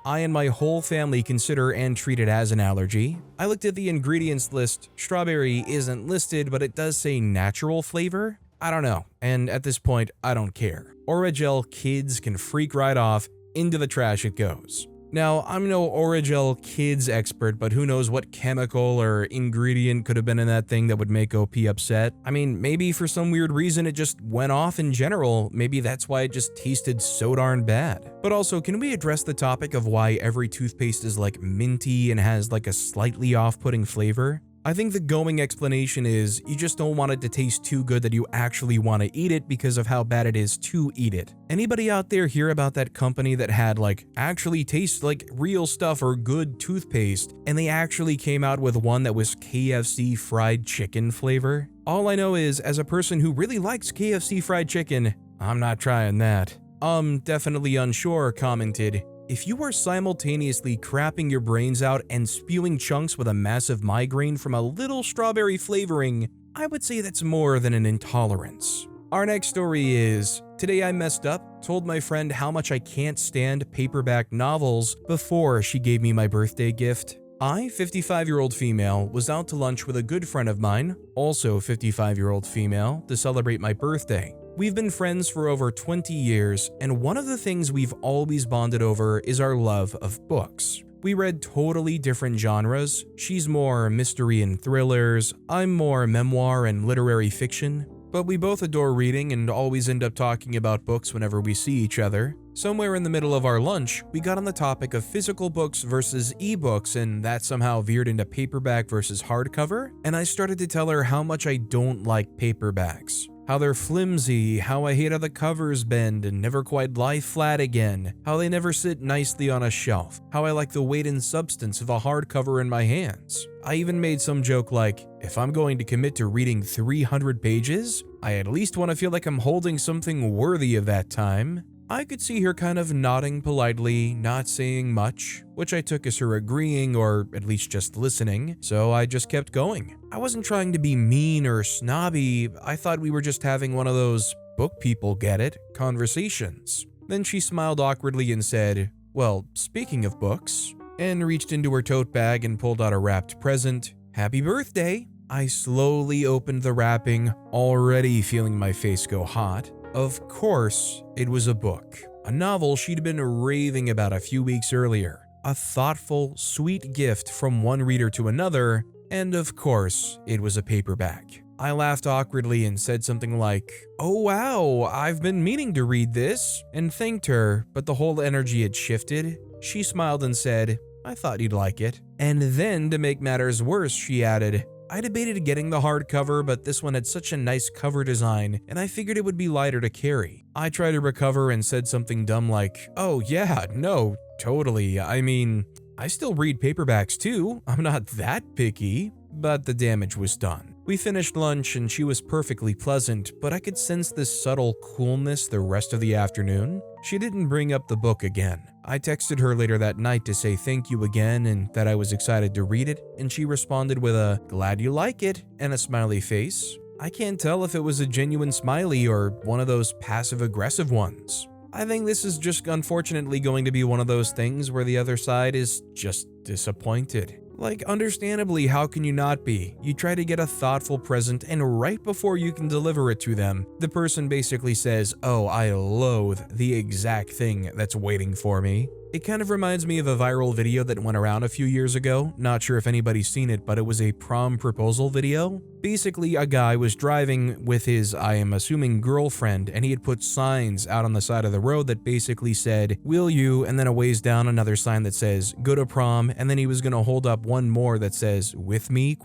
I and my whole family consider and treat it as an allergy. I looked at the ingredients list. Strawberry isn't listed, but it does say natural flavor. I don't know, and at this point, I don't care. Orajel kids can freak right off, into the trash it goes. Now, I'm no Orajel kids expert, but who knows what chemical or ingredient could have been in that thing that would make OP upset. I mean, maybe for some weird reason it just went off in general. Maybe that's why it just tasted so darn bad. But also, can we address the topic of why every toothpaste is like minty and has like a slightly off-putting flavor? I think the going explanation is you just don't want it to taste too good that you actually want to eat it because of how bad it is to eat it. Anybody out there hear about that company that had like actually tastes like real stuff or good toothpaste, and they actually came out with one that was KFC fried chicken flavor? All I know is, as a person who really likes KFC fried chicken, I'm not trying that. Definitely unsure commented, "If you are simultaneously crapping your brains out and spewing chunks with a massive migraine from a little strawberry flavoring, I would say that's more than an intolerance." Our next story is, "Today I messed up, told my friend how much I can't stand paperback novels before she gave me my birthday gift. I, 55-year-old female, was out to lunch with a good friend of mine, also 55-year-old female, to celebrate my birthday. We've been friends for over 20 years, and one of the things we've always bonded over is our love of books. We read totally different genres. She's more mystery and thrillers, I'm more memoir and literary fiction, but we both adore reading and always end up talking about books whenever we see each other. Somewhere in the middle of our lunch, we got on the topic of physical books versus ebooks, and that somehow veered into paperback versus hardcover, and I started to tell her how much I don't like paperbacks. How they're flimsy, how I hate how the covers bend and never quite lie flat again, how they never sit nicely on a shelf, how I like the weight and substance of a hardcover in my hands. I even made some joke like, if I'm going to commit to reading 300 pages, I at least want to feel like I'm holding something worthy of that time. I could see her kind of nodding politely, not saying much, which I took as her agreeing or at least just listening, so I just kept going. I wasn't trying to be mean or snobby, I thought we were just having one of those book people get it conversations. Then she smiled awkwardly and said, "Well, speaking of books," and reached into her tote bag and pulled out a wrapped present. "Happy birthday!" I slowly opened the wrapping, already feeling my face go hot. Of course, it was a book. A novel she'd been raving about a few weeks earlier. A thoughtful, sweet gift from one reader to another, and of course, it was a paperback. I laughed awkwardly and said something like, "Oh wow, I've been meaning to read this," and thanked her, but the whole energy had shifted. She smiled and said, "I thought you'd like it." And then, to make matters worse, she added, "I debated getting the hardcover, but this one had such a nice cover design, and I figured it would be lighter to carry." I tried to recover and said something dumb like, "Oh yeah, no, totally. I mean, I still read paperbacks too. I'm not that picky." But the damage was done. We finished lunch and she was perfectly pleasant, but I could sense this subtle coolness the rest of the afternoon. She didn't bring up the book again. I texted her later that night to say thank you again and that I was excited to read it, and she responded with a "glad you like it" and a smiley face. I can't tell if it was a genuine smiley or one of those passive-aggressive ones. I think this is just unfortunately going to be one of those things where the other side is just disappointed. Like, understandably, how can you not be? You try to get a thoughtful present, and right before you can deliver it to them, the person basically says, "Oh, I loathe the exact thing that's waiting for me." It kind of reminds me of a viral video that went around a few years ago. Not sure if anybody's seen it, but it was a prom proposal video. Basically, a guy was driving with his, I am assuming, girlfriend, and he had put signs out on the side of the road that basically said, "Will you?" and then a ways down another sign that says, "Go to prom," and then he was going to hold up one more that says, "With me?" ?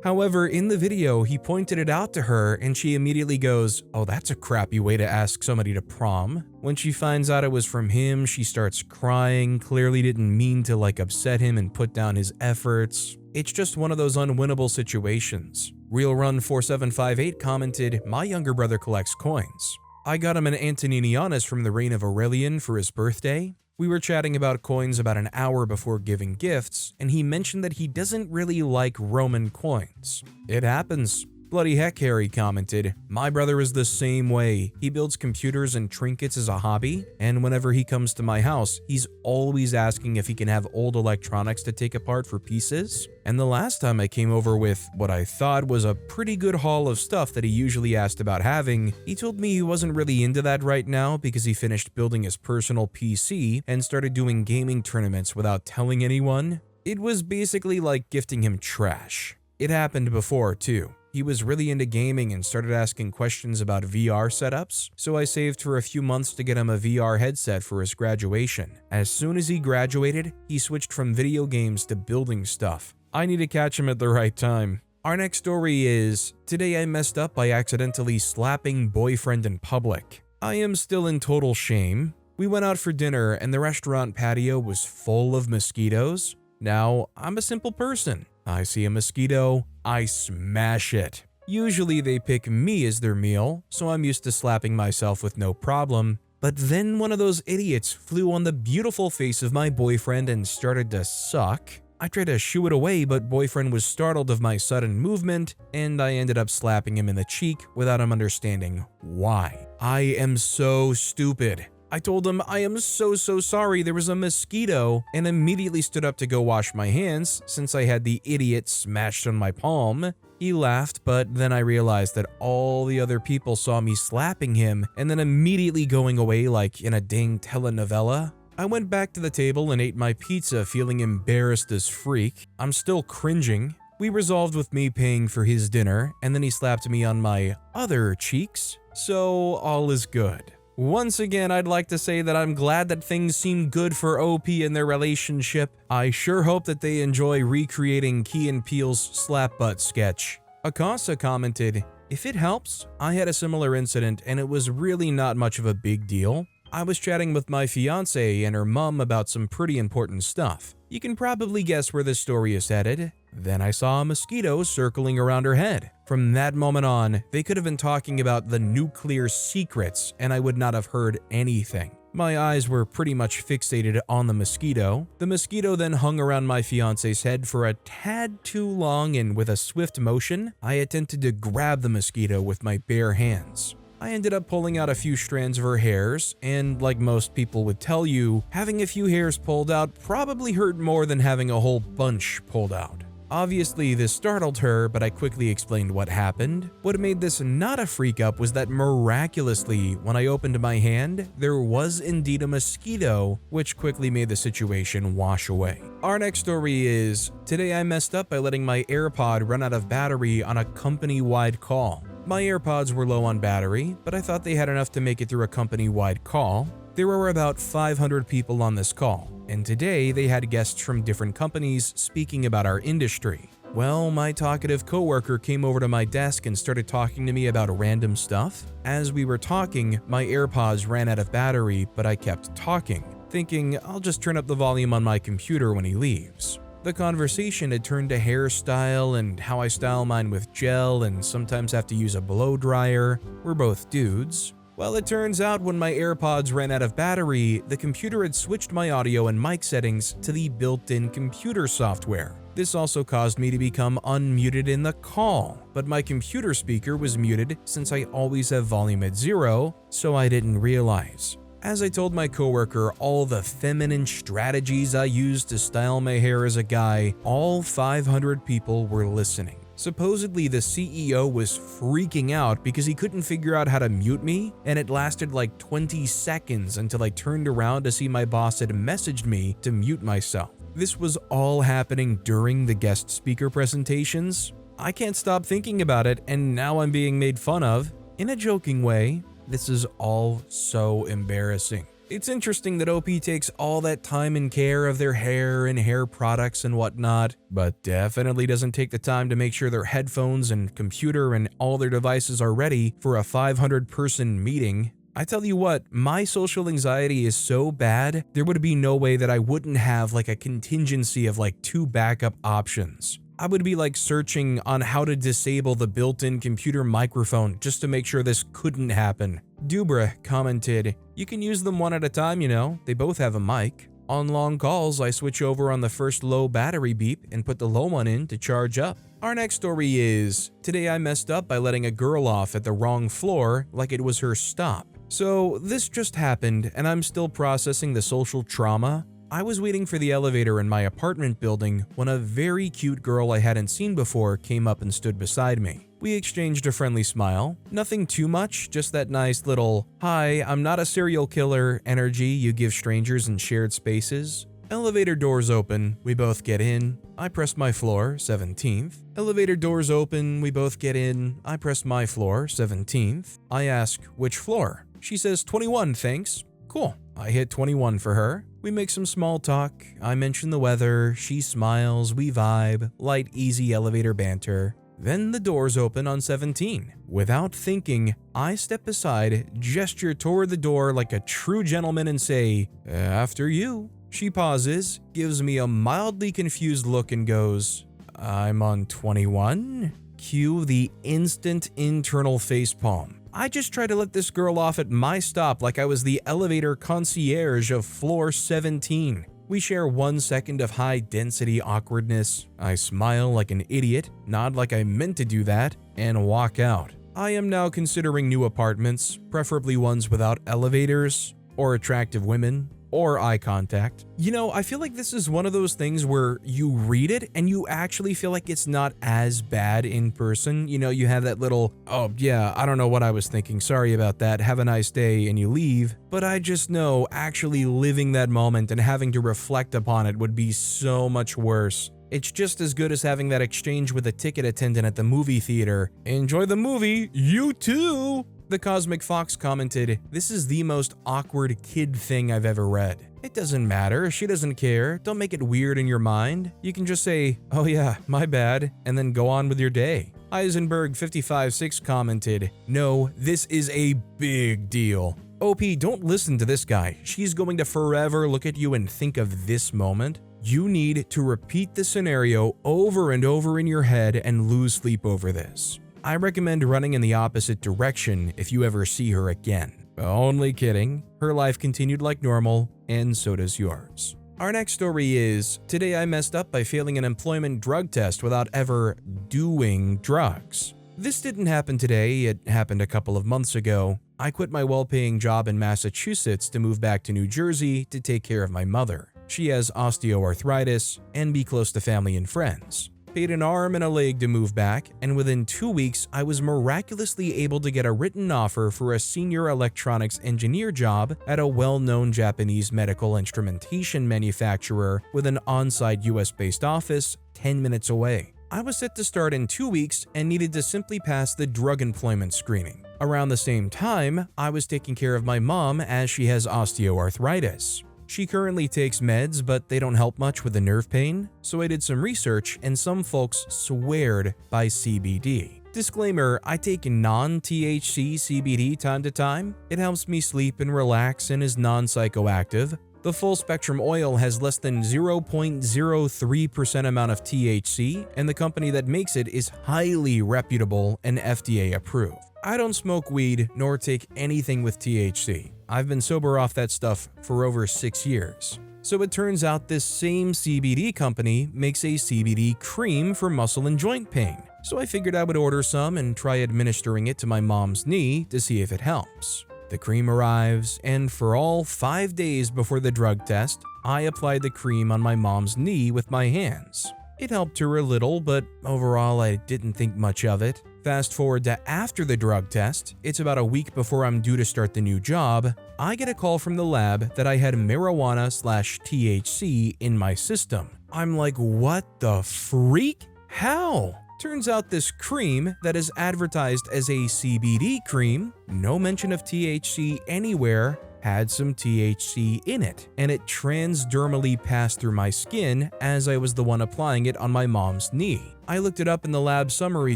However, in the video, he pointed it out to her and she immediately goes, "Oh, that's a crappy way to ask somebody to prom." When she finds out it was from him, she starts crying, clearly didn't mean to upset him and put down his efforts. It's just one of those unwinnable situations. Real Run 4758 commented, "My younger brother collects coins. I got him an Antoninianus from the reign of Aurelian for his birthday. We were chatting about coins about an hour before giving gifts, and he mentioned that he doesn't really like Roman coins. It happens." Bloody heck, Harry commented, "My brother is the same way. He builds computers and trinkets as a hobby, and whenever he comes to my house, he's always asking if he can have old electronics to take apart for pieces. And the last time I came over with what I thought was a pretty good haul of stuff that he usually asked about having, he told me he wasn't really into that right now because he finished building his personal PC and started doing gaming tournaments without telling anyone. It was basically like gifting him trash. It happened before, too. He was really into gaming and started asking questions about VR setups, so I saved for a few months to get him a VR headset for his graduation. As soon as he graduated, he switched from video games to building stuff. I need to catch him at the right time." Our next story is, "Today I messed up by accidentally slapping boyfriend in public. I am still in total shame. We went out for dinner and the restaurant patio was full of mosquitoes. Now, I'm a simple person. I see a mosquito, I smash it. Usually they pick me as their meal, so I'm used to slapping myself with no problem. But then one of those idiots flew on the beautiful face of my boyfriend and started to suck. I tried to shoo it away, but boyfriend was startled of my sudden movement, and I ended up slapping him in the cheek without him understanding why. I am so stupid. I told him I am so sorry, there was a mosquito, and immediately stood up to go wash my hands since I had the idiot smashed on my palm. He laughed, but then I realized that all the other people saw me slapping him and then immediately going away like in a dang telenovela. I went back to the table and ate my pizza feeling embarrassed as freak. I'm still cringing. We resolved with me paying for his dinner, and then he slapped me on my other cheeks, so all is good. Once again, I'd like to say that I'm glad that things seem good for OP in their relationship. I sure hope that they enjoy recreating Key and Peele's slap butt sketch. Akasa commented, "If it helps, I had a similar incident and it was really not much of a big deal. I was chatting with my fiance and her mom about some pretty important stuff. You can probably guess where this story is headed. Then I saw a mosquito circling around her head. From that moment on, they could have been talking about the nuclear secrets and I would not have heard anything. My eyes were pretty much fixated on the mosquito. The mosquito then hung around my fiance's head for a tad too long, and with a swift motion, I attempted to grab the mosquito with my bare hands. I ended up pulling out a few strands of her hairs, and like most people would tell you, having a few hairs pulled out probably hurt more than having a whole bunch pulled out. Obviously, this startled her, but I quickly explained what happened. What made this not a freak up was that miraculously, when I opened my hand, there was indeed a mosquito, which quickly made the situation wash away. Our next story is, "Today I messed up by letting my AirPod run out of battery on a company-wide call. My AirPods were low on battery, but I thought they had enough to make it through a company-wide call. There were about 500 people on this call, and today they had guests from different companies speaking about our industry. Well, my talkative coworker came over to my desk and started talking to me about random stuff. As we were talking, my AirPods ran out of battery, but I kept talking, thinking I'll just turn up the volume on my computer when he leaves. The conversation had turned to hairstyle and how I style mine with gel and sometimes have to use a blow dryer. We're both dudes. Well, it turns out when my AirPods ran out of battery, the computer had switched my audio and mic settings to the built-in computer software. This also caused me to become unmuted in the call, but my computer speaker was muted since I always have volume at 0, so I didn't realize. As I told my coworker all the feminine strategies I used to style my hair as a guy, all 500 people were listening. Supposedly, the CEO was freaking out because he couldn't figure out how to mute me, and it lasted like 20 seconds until I turned around to see my boss had messaged me to mute myself. This was all happening during the guest speaker presentations. I can't stop thinking about it, and now I'm being made fun of. In a joking way, this is all so embarrassing. It's interesting that OP takes all that time and care of their hair and hair products and whatnot, but definitely doesn't take the time to make sure their headphones and computer and all their devices are ready for a 500-person meeting. I tell you what, my social anxiety is so bad, there would be no way that I wouldn't have like a contingency of like 2 backup options. I would be like searching on how to disable the built-in computer microphone just to make sure this couldn't happen. Dubra commented, "You can use them one at a time, you know, they both have a mic. On long calls, I switch over on the first low battery beep and put the low one in to charge up." Our next story is, today I messed up by letting a girl off at the wrong floor like it was her stop. So this just happened and I'm still processing the social trauma. I was waiting for the elevator in my apartment building when a very cute girl I hadn't seen before came up and stood beside me. We exchanged a friendly smile. Nothing too much, just that nice little, "Hi, I'm not a serial killer" energy you give strangers in shared spaces. Elevator doors open, we both get in. I press my floor, 17th. Elevator doors open, we both get in. I press my floor, 17th. I ask, "Which floor?" She says, 21, thanks. Cool. I hit 21 for her. We make some small talk. I mention the weather. She smiles. We vibe. Light, easy elevator banter. Then the doors open on 17. Without thinking, I step aside, gesture toward the door like a true gentleman and say, "After you." She pauses, gives me a mildly confused look and goes, "I'm on 21? Cue the instant internal facepalm. I just tried to let this girl off at my stop like I was the elevator concierge of floor 17. We share 1 second of high-density awkwardness. I smile like an idiot, nod like I meant to do that, and walk out. I am now considering new apartments, preferably ones without elevators, or attractive women, or eye contact. You know, I feel like this is one of those things where you read it and you actually feel like it's not as bad in person. You know, you have that little, "Oh yeah, I don't know what I was thinking, sorry about that, have a nice day," and you leave. But I just know actually living that moment and having to reflect upon it would be so much worse. It's just as good as having that exchange with a ticket attendant at the movie theater. "Enjoy the movie, you too!" The Cosmic Fox commented, "This is the most awkward kid thing I've ever read." It doesn't matter, she doesn't care, don't make it weird in your mind. You can just say, "Oh yeah, my bad," and then go on with your day. Heisenberg556 commented, "No, this is a big deal. OP, don't listen to this guy. She's going to forever look at you and think of this moment. You need to repeat the scenario over and over in your head and lose sleep over this. I recommend running in the opposite direction if you ever see her again." Only kidding. Her life continued like normal, and so does yours. Our next story is, today I messed up by failing an employment drug test without ever doing drugs. This didn't happen today, it happened a couple of months ago. I quit my well-paying job in Massachusetts to move back to New Jersey to take care of my mother. She has osteoarthritis and be close to family and friends. Paid an arm and a leg to move back, and within 2 weeks, I was miraculously able to get a written offer for a senior electronics engineer job at a well-known Japanese medical instrumentation manufacturer with an on-site US-based office 10 minutes away. I was set to start in 2 weeks and needed to simply pass the drug employment screening. Around the same time, I was taking care of my mom as she has osteoarthritis. She currently takes meds, but they don't help much with the nerve pain, so I did some research and some folks sweared by CBD. Disclaimer, I take non-THC CBD time to time. It helps me sleep and relax and is non-psychoactive. The full spectrum oil has less than 0.03% amount of THC, and the company that makes it is highly reputable and FDA approved. I don't smoke weed nor take anything with THC. I've been sober off that stuff for over 6 years. So it turns out this same CBD company makes a CBD cream for muscle and joint pain. So I figured I would order some and try administering it to my mom's knee to see if it helps. The cream arrives, and for all 5 days before the drug test, I applied the cream on my mom's knee with my hands. It helped her a little, but overall I didn't think much of it. Fast forward to after the drug test, it's about a week before I'm due to start the new job, I get a call from the lab that I had marijuana/THC in my system. I'm like, what the freak? How? Turns out this cream that is advertised as a CBD cream, no mention of THC anywhere, had some THC in it, and it transdermally passed through my skin as I was the one applying it on my mom's knee. I looked it up in the lab summary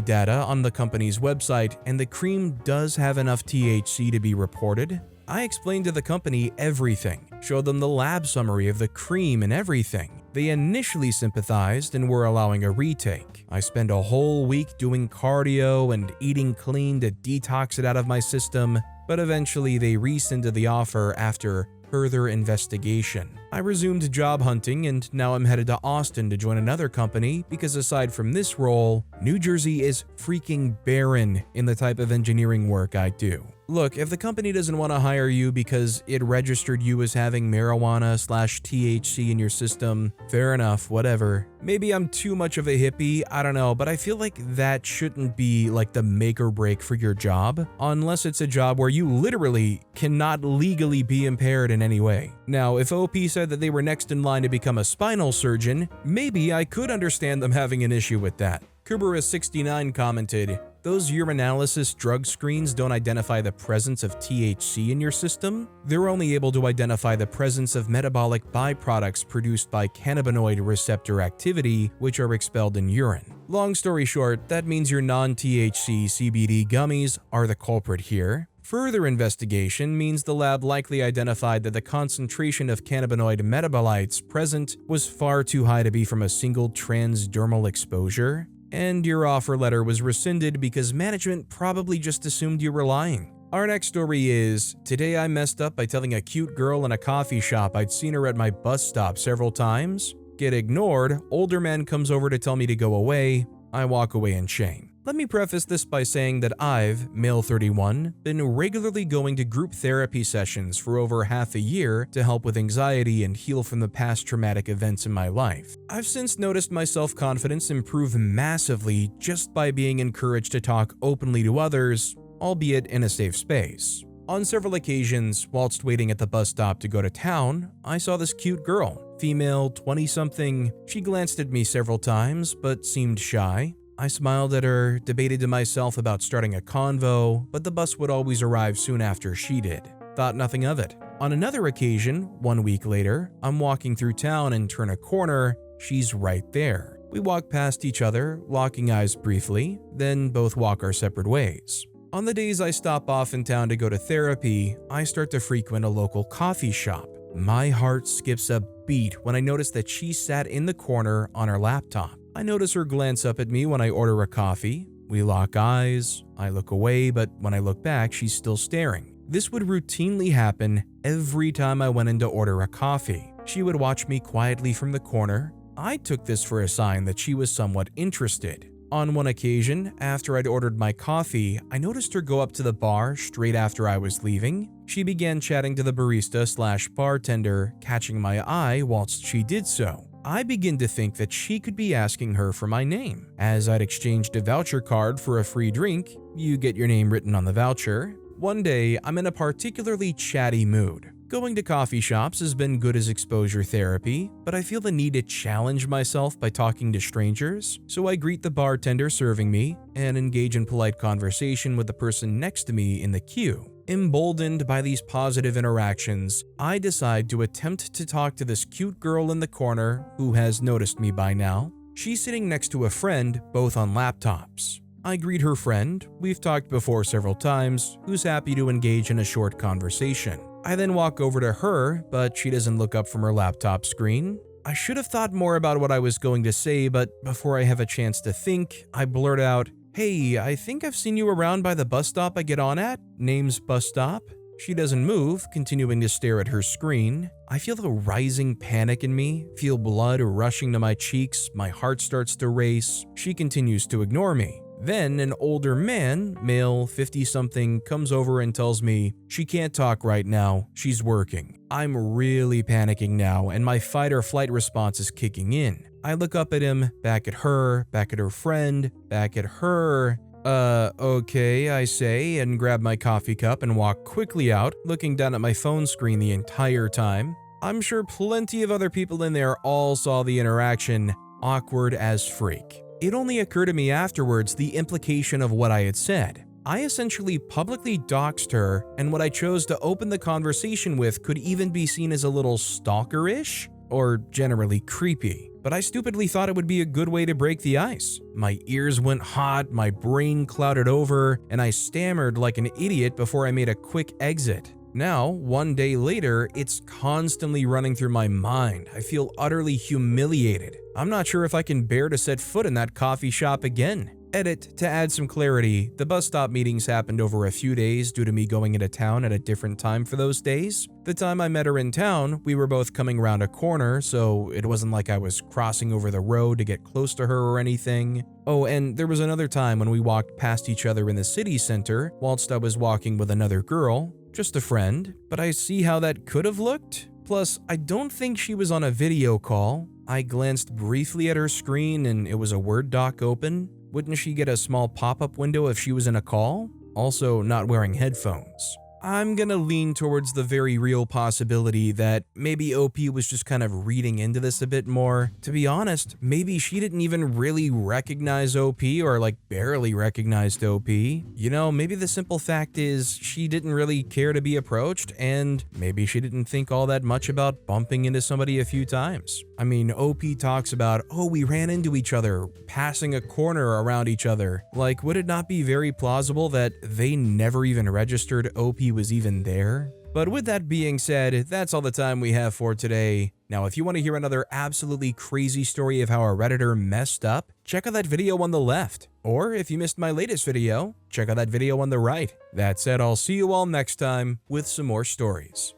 data on the company's website, and the cream does have enough THC to be reported. I explained to the company everything, showed them the lab summary of the cream and everything. They initially sympathized and were allowing a retake. I spent a whole week doing cardio and eating clean to detox it out of my system, but eventually they rescinded the offer after further investigation. I resumed job hunting, and now I'm headed to Austin to join another company because aside from this role, New Jersey is freaking barren in the type of engineering work I do. Look, if the company doesn't want to hire you because it registered you as having marijuana/THC in your system, fair enough, whatever. Maybe I'm too much of a hippie, I don't know, but I feel like that shouldn't be like the make or break for your job, unless it's a job where you literally cannot legally be impaired in any way. Now, if OP said that they were next in line to become a spinal surgeon, maybe I could understand them having an issue with that. Kubera69 commented, "Those urinalysis drug screens don't identify the presence of THC in your system. They're only able to identify the presence of metabolic byproducts produced by cannabinoid receptor activity, which are expelled in urine." Long story short, that means your non-THC CBD gummies are the culprit here. Further investigation means the lab likely identified that the concentration of cannabinoid metabolites present was far too high to be from a single transdermal exposure, and your offer letter was rescinded because management probably just assumed you were lying. Our next story is, today I messed up by telling a cute girl in a coffee shop I'd seen her at my bus stop several times. Get ignored, older man comes over to tell me to go away. I walk away in shame. Let me preface this by saying that I've, male 31, been regularly going to group therapy sessions for over half a year to help with anxiety and heal from the past traumatic events in my life. I've since noticed my self-confidence improve massively just by being encouraged to talk openly to others, albeit in a safe space. On several occasions, whilst waiting at the bus stop to go to town, I saw this cute girl, female, 20-something. She glanced at me several times, but seemed shy. I smiled at her, debated to myself about starting a convo, but the bus would always arrive soon after she did. Thought nothing of it. On another occasion, 1 week later, I'm walking through town and turn a corner. She's right there. We walk past each other, locking eyes briefly, then both walk our separate ways. On the days I stop off in town to go to therapy, I start to frequent a local coffee shop. My heart skips a beat when I notice that she sat in the corner on her laptop. I notice her glance up at me when I order a coffee. We lock eyes. I look away, but when I look back, she's still staring. This would routinely happen every time I went in to order a coffee. She would watch me quietly from the corner. I took this for a sign that she was somewhat interested. On one occasion, after I'd ordered my coffee, I noticed her go up to the bar straight after I was leaving. She began chatting to the barista/bartender, catching my eye whilst she did so. I begin to think that she could be asking her for my name. As I'd exchanged a voucher card for a free drink, you get your name written on the voucher. One day, I'm in a particularly chatty mood. Going to coffee shops has been good as exposure therapy, but I feel the need to challenge myself by talking to strangers, so I greet the bartender serving me and engage in polite conversation with the person next to me in the queue. Emboldened by these positive interactions, I decide to attempt to talk to this cute girl in the corner who has noticed me by now. She's sitting next to a friend, both on laptops. I greet her friend, we've talked before several times, who's happy to engage in a short conversation. I then walk over to her, but she doesn't look up from her laptop screen. I should have thought more about what I was going to say, but before I have a chance to think, I blurt out, "Hey, I think I've seen you around by the bus stop I get on at. Name's bus stop." She doesn't move, continuing to stare at her screen. I feel the rising panic in me, feel blood rushing to my cheeks, my heart starts to race. She continues to ignore me. Then an older man, male, 50-something, comes over and tells me she can't talk right now, she's working. I'm really panicking now, and my fight or flight response is kicking in. I look up at him, back at her friend, back at her. Okay, I say, and grab my coffee cup and walk quickly out, looking down at my phone screen the entire time. I'm sure plenty of other people in there all saw the interaction, awkward as freak. It only occurred to me afterwards the implication of what I had said. I essentially publicly doxed her, and what I chose to open the conversation with could even be seen as a little stalker-ish, or generally creepy. But I stupidly thought it would be a good way to break the ice. My ears went hot, my brain clouded over, and I stammered like an idiot before I made a quick exit. Now, one day later, it's constantly running through my mind. I feel utterly humiliated. I'm not sure if I can bear to set foot in that coffee shop again. Edit, to add some clarity, the bus stop meetings happened over a few days due to me going into town at a different time for those days. The time I met her in town, we were both coming around a corner, so it wasn't like I was crossing over the road to get close to her or anything. Oh, and there was another time when we walked past each other in the city center whilst I was walking with another girl, just a friend, but I see how that could have looked. Plus, I don't think she was on a video call. I glanced briefly at her screen and it was a Word doc open. Wouldn't she get a small pop-up window if she was in a call? Also, not wearing headphones. I'm gonna lean towards the very real possibility that maybe OP was just kind of reading into this a bit more. To be honest, maybe she didn't even really recognize OP or like barely recognized OP. You know, maybe the simple fact is she didn't really care to be approached, and maybe she didn't think all that much about bumping into somebody a few times. I mean, OP talks about, oh, we ran into each other, passing a corner around each other. Like, would it not be very plausible that they never even registered OP was even there? But with that being said, that's all the time we have for today. Now, if you want to hear another absolutely crazy story of how a Redditor messed up, check out that video on the left. Or if you missed my latest video, check out that video on the right. That said, I'll see you all next time with some more stories.